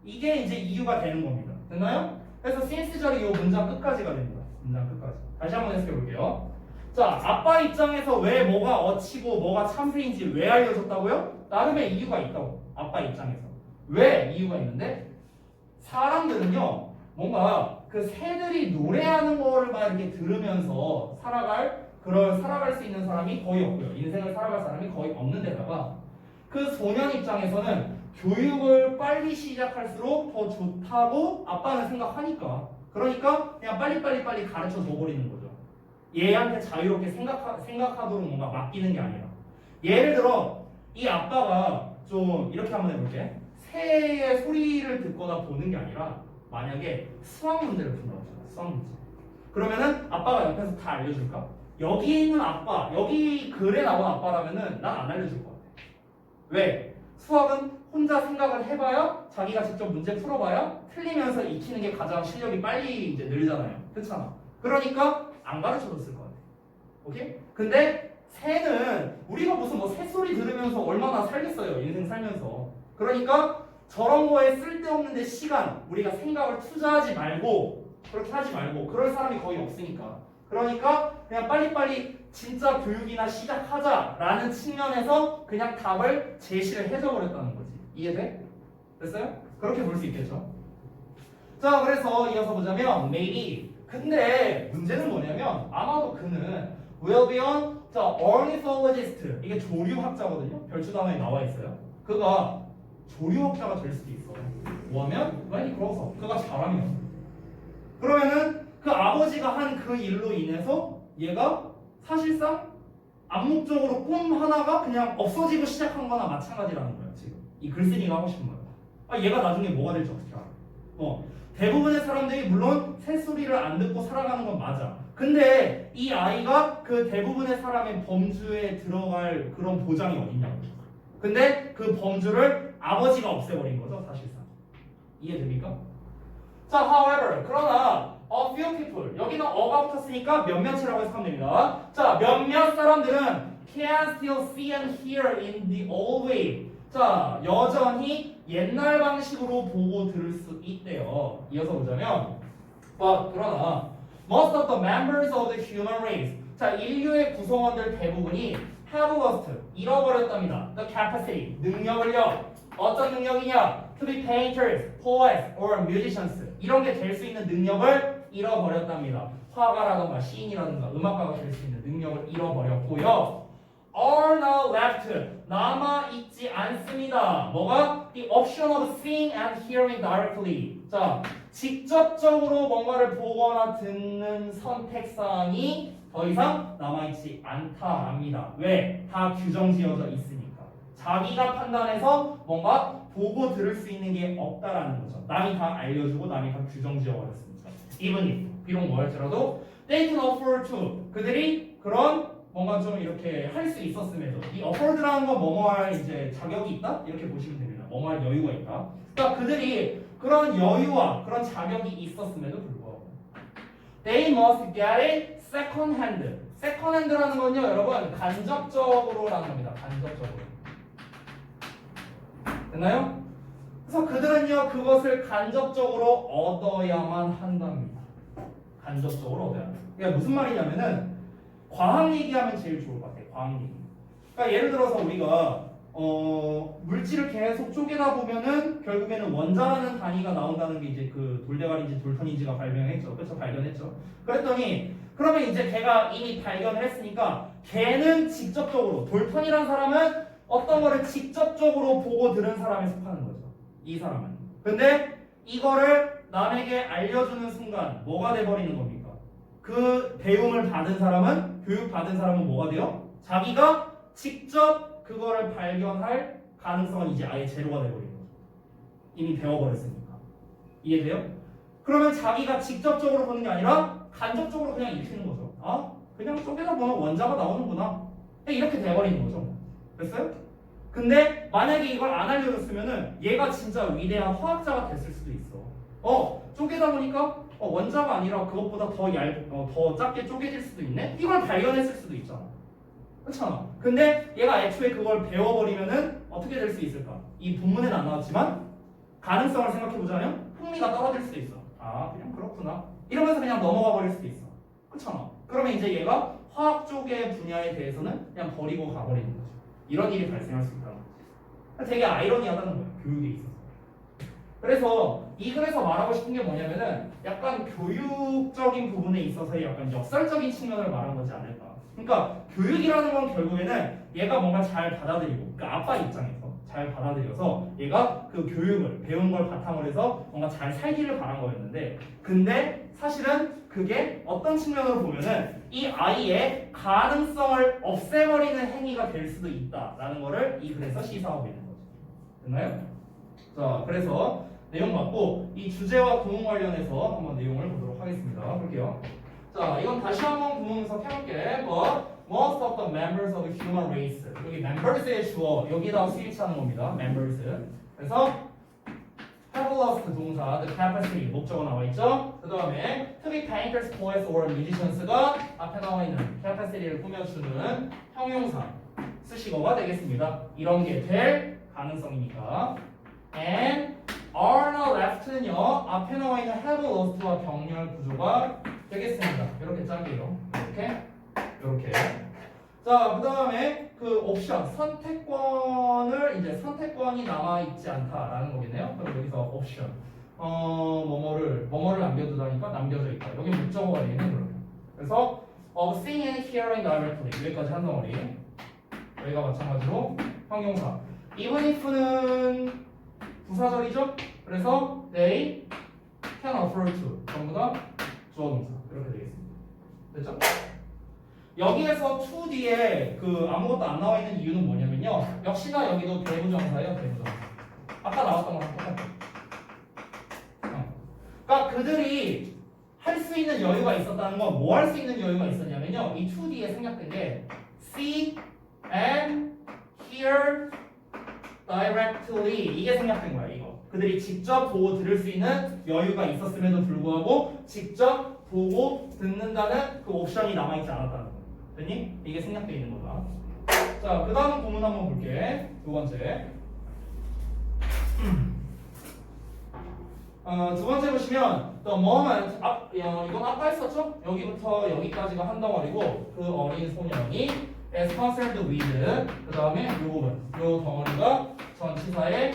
이게 이제 이유가 되는 겁니다. 됐나요? 그래서 since 절이 이 문장 끝까지가 됩니다. 문장 끝까지. 다시 한번 해석해 볼게요. 자, 아빠 입장에서 왜 뭐가 어치고 뭐가 참새인지 왜 알려줬다고요? 나름의 이유가 있다고. 아빠 입장에서. 왜 이유가 있는데 사람들은요 뭔가 그 새들이 노래하는 거를 막 이렇게 들으면서 살아갈 수 있는 사람이 거의 없고요. 인생을 살아갈 사람이 거의 없는 데다가 그 소년 입장에서는 교육을 빨리 시작할수록 더 좋다고 아빠는 생각하니까 그러니까 그냥 빨리 가르쳐 줘버리는 거죠. 얘한테 자유롭게 생각하도록 뭔가 맡기는 게 아니라 예를 들어 이 아빠가 좀 이렇게 한번 해볼게. 새의 소리를 듣거나 보는 게 아니라 만약에 수학 문제를 푼다고 하잖아. 수학 문제. 그러면은 아빠가 옆에서 다 알려줄까? 여기 있는 아빠, 여기 글에 나온 아빠라면은 난 안 알려줄 것 같아. 왜? 수학은 혼자 생각을 해봐야 자기가 직접 문제 풀어봐야 틀리면서 익히는 게 가장 실력이 빨리 이제 늘잖아요. 그렇잖아. 그러니까 안 가르쳐줬을 것 같아. 오케이? 근데 새는 우리가 무슨 뭐 새소리 들으면서 얼마나 살겠어요. 인생 살면서. 그러니까 저런 거에 쓸데없는데 시간 우리가 생각을 투자하지 말고 그렇게 하지 말고 그럴 사람이 거의 없으니까 그러니까 그냥 빨리빨리 진짜 교육이나 시작하자라는 측면에서 그냥 답을 제시를 해줘버렸다는 거지. 이해돼? 됐어요? 그렇게 볼 수 있겠죠. 자 그래서 이어서 보자면 maybe 근데 문제는 뭐냐면 아마도 그는 will be on the ornithologist 이게 조류학자거든요. 별주 단어에 나와 있어요. 그가 조류학자가 될 수도 있어. 뭐하면? when he grows up. 그가 자라면. 그러면은 그 아버지가 한 그 일로 인해서 얘가 사실상 암묵적으로 꿈 하나가 그냥 없어지고 시작한 거나 마찬가지라는 거예요. 지금 이 글쓴이가 하고 싶은 거예요. 아 얘가 나중에 뭐가 될지 어떻게 알아? 대부분의 사람들이 물론 새소리를 안 듣고 살아가는 건 맞아. 근데 이 아이가 그 대부분의 사람의 범주에 들어갈 그런 보장이 어딨냐고. 근데 그 범주를 아버지가 없애버린 거죠, 사실상. 이해됩니까? 자, however, 그러나 a few people, 여기는 어가 붙었으니까 몇몇이라고 해석하면 됩니다. 자, 몇몇 사람들은 can still see and hear in the old way. 자, 여전히 옛날 방식으로 보고 들을 수 있대요. 이어서 보자면 그러나 most of the members of the human race 자, 인류의 구성원들 대부분이 have lost 잃어버렸답니다. The capacity 능력을요. 어떤 능력이냐? To be painters, poets, or musicians 이런 게 될 수 있는 능력을 잃어버렸답니다. 화가라던가 시인이라던가 음악가가 될 수 있는 능력을 잃어버렸고요. are now left 남아있지 않습니다. 뭐가? The option of seeing and hearing directly. 자, 직접적으로 뭔가를 보거나 듣는 선택사항이 더 이상 남아있지 않다랍니다. 왜? 다 규정지어져 있으니까. 자기가 판단해서 뭔가 보고 들을 수 있는 게 없다라는 거죠. 남이 다 알려주고 남이 다 규정지어버렸으니까. even if 비록 뭐할지라도 they can afford to 그들이 그런 뭔가 좀 이렇게 할 수 있었음에도 이 afford라는 건 뭐뭐할 이제 자격이 있다 이렇게 보시면 됩니다. 뭐뭐할 여유가 있다. 그러니까 그들이 그런 여유와 그런 자격이 있었음에도 불구하고 they must get it second hand. second hand라는 건요, 여러분 간접적으로라는 겁니다. 간접적으로. 됐나요? 그래서 그들은요 그것을 간접적으로 얻어야만 한답니다. 간접적으로 얻어야 한다. 그러니까 무슨 말이냐면은 과학 얘기하면 제일 좋을 것 같아요. 과학 얘기. 그러니까 예를 들어서 우리가 물질을 계속 쪼개다 보면은 결국에는 원자라는 단위가 나온다는 게 이제 그 돌대가리인지 돌턴인지가 발명했죠. 그렇죠? 발견했죠. 그랬더니 그러면 이제 걔가 이미 발견을 했으니까 걔는 직접적으로 돌턴이란 사람은 어떤 거를 직접적으로 보고 들은 사람에 속하는 거죠. 이 사람은. 근데 이거를 남에게 알려주는 순간 뭐가 돼버리는 겁니까? 그 배움을 받은 사람은 교육받은 사람은 뭐가 돼요? 자기가 직접 그거를 발견할 가능성은 이제 아예 제로가 돼버리는 거죠. 이미 배워버렸으니까. 이해돼요? 그러면 자기가 직접적으로 보는 게 아니라 간접적으로 그냥 익히는 거죠. 아? 그냥 쪼개다 보면 원자가 나오는구나. 이렇게 돼버리는 거죠. 됐어요? 근데 만약에 이걸 안 알려줬으면은 얘가 진짜 위대한 화학자가 됐을 수도 있어. 쪼개다 보니까 원자가 아니라 그것보다 더 작게 쪼개질 수도 있네? 이걸 발견했을 수도 있잖아. 그렇잖아. 근데 얘가 애초에 그걸 배워버리면은 어떻게 될 수 있을까? 이 본문에는 안 나왔지만 가능성을 생각해보자면 흥미가 떨어질 수도 있어. 아, 그냥 그렇구나. 이러면서 그냥 넘어가 버릴 수도 있어. 그렇잖아. 그러면 이제 얘가 화학 쪽의 분야에 대해서는 그냥 버리고 가버리는 거죠. 이런 일이 발생할 수 있다는 거죠. 되게 아이러니하다는 거예요. 교육에 있어서. 그래서 이 글에서 말하고 싶은 게 뭐냐면은 약간 교육적인 부분에 있어서의 약간 역설적인 측면을 말한 거지 않을까. 그러니까 교육이라는 건 결국에는 얘가 뭔가 잘 받아들이고, 그러니까 아빠 입장에서 잘 받아들여서 얘가 그 교육을 배운 걸 바탕으로 해서 뭔가 잘 살기를 바란 거였는데, 근데 사실은 그게 어떤 측면으로 보면은 이 아이의 가능성을 없애버리는 행위가 될 수도 있다라는 거를 이 글에서 시사하고 있는 거죠. 됐나요? 자, 그래서 내용 맞고 이 주제와 구문 관련해서 한번 내용을 보도록 하겠습니다. 볼게요. 자, 이건 다시 한번 구문에서 펴볼게. Most of the members of the human race. 여기 members의 주어 여기다가 스위치하는 겁니다. members. 그래서 have lost 동사, the capacity 목적어 나와 있죠. 그 다음에 to be painters, poets, or musicians가 앞에 나와 있는 capacity를 꾸며주는 형용사 수식어가 되겠습니다. 이런 게 될 가능성이니까. And are now left는요 앞에 나와 있는 have lost와 병렬 구조가 되겠습니다. 이렇게 짤게요. 이렇게. 자, 그 다음에 그 옵션 선택권을 이제 선택권이 남아 있지 않다라는 거겠네요. 그럼 여기서 옵션 뭐뭐를 남겨두다니까 남겨져 있다. 여기 목적어가 되겠네 그러면. 그래서 of seeing and hearing directly 여기까지 한 덩어리. 여기가 마찬가지로 형용사. even if는 부사절이죠. 그래서 they can afford to 전부 다 주어 동사 이렇게 되겠습니다. 됐죠? 여기에서 to 뒤에 그 아무것도 안 나와 있는 이유는 뭐냐면요. 역시나 여기도 대부정사예요. 대부정사. 아까 나왔던 거랑 똑같아요. 그러니까 그들이 할 수 있는 여유가 있었다는 건 뭐 할 수 있는 여유가 있었냐면요. 이 to 뒤에 생략된 게 see and hear directly 이게 생략된 거야. 이거. 그들이 직접 보고 들을 수 있는 여유가 있었음에도 불구하고 직접 보고 듣는다는 그 옵션이 남아있지 않았다는 거야. 됐니? 이게 생략되어 있는 거다. 자, 그 다음 부문 한번 볼게. 두 번째. 두 번째 보시면 the moment 이건 아까 했었죠? 여기부터 여기까지가 한 덩어리고 그 어린 소년이 as concerned with 그 다음에 요 부분 요 덩어리가 전치사의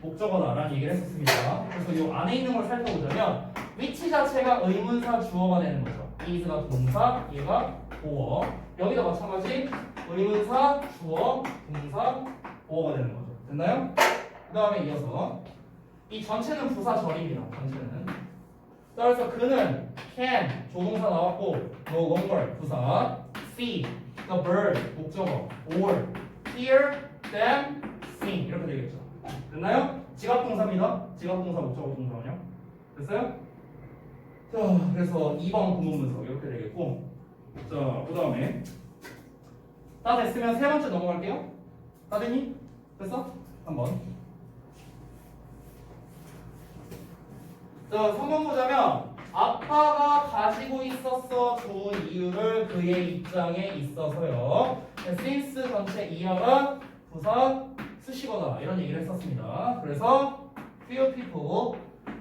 목적어다라는 얘기를 했었습니다. 그래서 요 안에 있는 걸 살펴보자면 which 자체가 의문사 주어가 되는 거죠. is가 동사, 얘가 보어. 여기도 마찬가지 의문사 주어, 동사, 보어가 되는 거죠. 됐나요? 그 다음에 이어서 이 전체는 부사절입니다. 전체는. 자, 그래서 그는 can 조동사 나왔고 no longer 부사, see the bird 목적어, or hear them sing 이렇게 되겠죠. 됐나요? 지각동사입니다. 지각동사 목적어 동사원요. 됐어요? 자, 그래서 2번 구문 분석 이렇게 되겠고, 자, 그 다음에 다 됐으면 세 번째 넘어갈게요. 다 됐니? 됐어? 한번. 자, 3번 보자면 아빠가 가지고 있었어 좋은 이유를 그의 입장에 있어서요. since 전체 이하가 부사 수식어다 이런 얘기를 했었습니다. 그래서 few people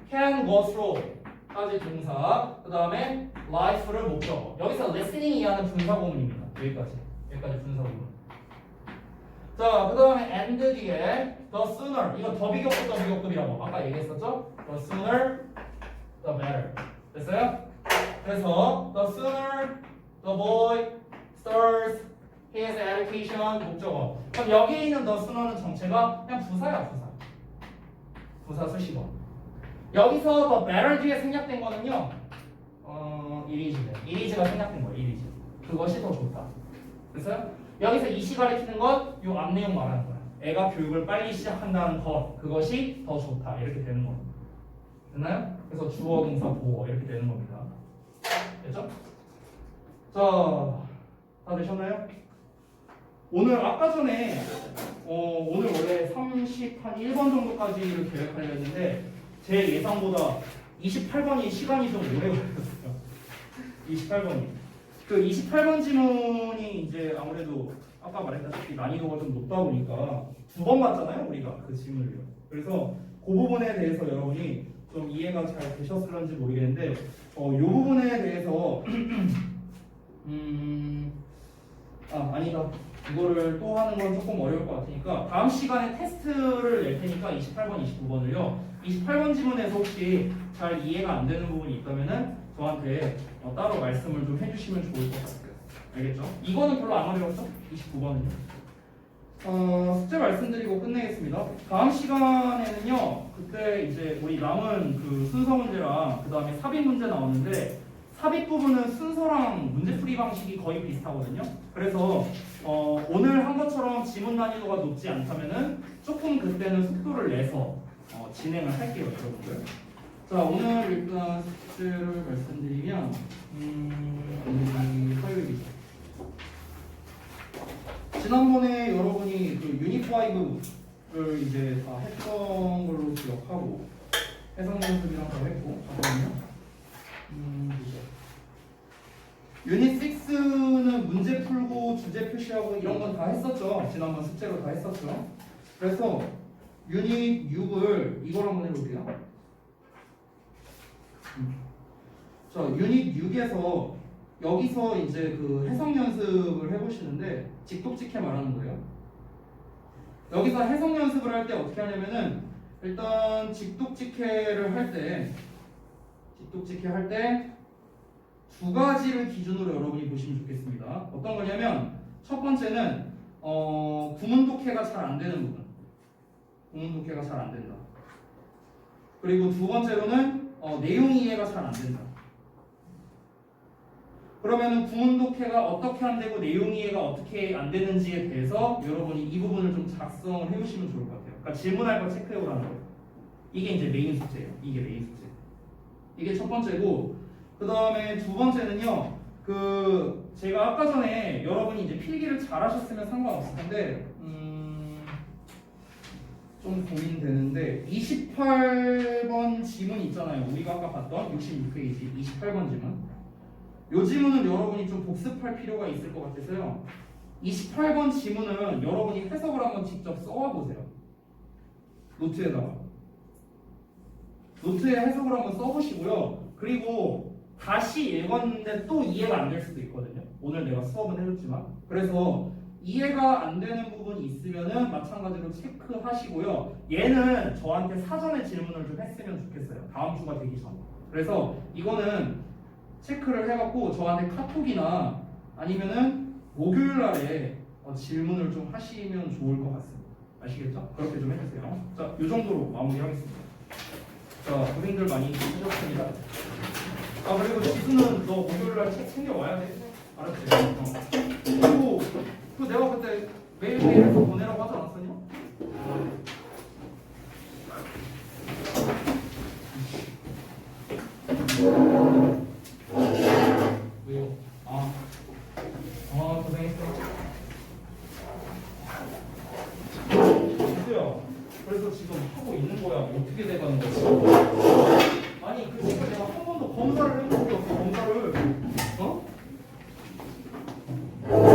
can go through 까지 동사, 그 다음에 life를 목적어. 여기서 listening 이하는 분사구문입니다. 여기까지 분사구문. 자, 그 다음에 and 뒤에 the sooner 이거 더비교급이라고 아까 얘기했었죠? the sooner the better. 됐어요? 그래서 the sooner the boy starts his education 목적어. 그럼 여기 있는 the sooner는 정체가 그냥 부사야. 부사 수식어. 여기서 더 better 뒤에 생략된 거는요. 이리즈가 생략된 거예요. 이리즈. 그것이 더 좋다. 됐어요? 여기서 이시 가리키는 것, 요 앞 내용 말하는 거야. 애가 교육을 빨리 시작한다는 것, 그것이 더 좋다. 이렇게 되는 겁니다. 됐나요? 그래서 주어, 동사, 보어 이렇게 되는 겁니다. 됐죠? 자, 다 되셨나요? 오늘 아까 전에 오늘 원래 31번 정도까지를 계획하려 했는데 제 예상보다 28번이 시간이 좀 오래 걸렸어요. 28번이. 그 28번 지문이 이제 아무래도 아까 말했다시피 난이도가 좀 높다 보니까 두 번 봤잖아요, 우리가 그 지문을요. 그래서 그 부분에 대해서 여러분이 좀 이해가 잘 되셨을런지 모르겠는데 이 부분에 대해서 아니다. 이거를 또 하는 건 조금 어려울 것 같으니까 다음 시간에 테스트를 낼 테니까 28번, 29번을요. 28번 지문에서 혹시 잘 이해가 안 되는 부분이 있다면은 저한테 따로 말씀을 좀 해주시면 좋을 것 같아요. 알겠죠? 이거는 별로 안 어려웠죠? 29번은요. 숙제 말씀드리고 끝내겠습니다. 다음 시간에는요. 그때 이제 우리 남은 그 순서 문제랑 그 다음에 삽입 문제 나오는데 삽입 부분은 순서랑 문제풀이 방식이 거의 비슷하거든요. 그래서 오늘 한 것처럼 지문 난이도가 높지 않다면은 조금 그때는 속도를 내서 진행을 할게요, 여러분들. 자, 오늘 일단 숙제를 말씀드리면 오늘이 화요일이죠. 지난번에 여러분이 그 유닛 5를 이제 다 했던 걸로 기억하고 해석 연습이랑 다 했고 잠깐만요. 유닛 6는 문제 풀고 주제 표시하고 이런 건 다 했었죠. 지난번 숙제로 다 했었죠. 그래서 유닛 6을 이걸 한번 해볼게요. 자, 유닛 6에서 여기서 이제 그 해석 연습을 해보시는데 직독직해 말하는 거예요. 여기서 해석 연습을 할 때 어떻게 하냐면은 일단 직독직해를 할 때 두 가지를 기준으로 여러분이 보시면 좋겠습니다. 어떤 거냐면 첫 번째는 구문독해가 잘 안 되는 부분. 구문독해가 잘 안 된다. 그리고 두 번째로는 내용 이해가 잘 안 된다. 그러면은 구문독해가 어떻게 안 되고 내용 이해가 어떻게 안 되는지에 대해서 여러분이 이 부분을 좀 작성을 해주시면 좋을 것 같아요. 그러니까 질문할 거 체크해 오라는 거예요. 이게 이제 메인 숙제예요. 이게 메인 숙제. 이게 첫 번째고, 그 다음에 두 번째는요. 그 제가 아까 전에 여러분이 이제 필기를 잘하셨으면 상관없을 텐데 좀 고민되는데 28번 지문 있잖아요. 우리가 아까 봤던 66페이지 28번 지문. 요 지문은 여러분이 좀 복습할 필요가 있을 것 같아서요. 28번 지문은 여러분이 해석을 한번 직접 써와보세요. 노트에다가. 노트에 해석을 한번 써보시고요. 그리고 다시 읽었는데 또 이해가 안 될 수도 있거든요. 오늘 내가 수업은 해줬지만. 그래서 이해가 안 되는 부분이 있으면은 마찬가지로 체크하시고요. 얘는 저한테 사전에 질문을 좀 했으면 좋겠어요. 다음 주가 되기 전. 그래서 이거는 체크를 해갖고 저한테 카톡이나 아니면은 목요일 날에 질문을 좀 하시면 좋을 것 같습니다. 아시겠죠? 그렇게 좀 해주세요. 자, 이 정도로 마무리하겠습니다. 자, 고생들 많이 하셨습니다. 그리고 지수는 너 목요일 날 책 챙겨와야 돼. 알았지? 그리고 내가 그때 매일매일 해서 보내라고 하지 않았었냐? 왜요? 고생했어. 지수야, 그래서 지금 하고 있는 거야? 어떻게 돼가는 거지?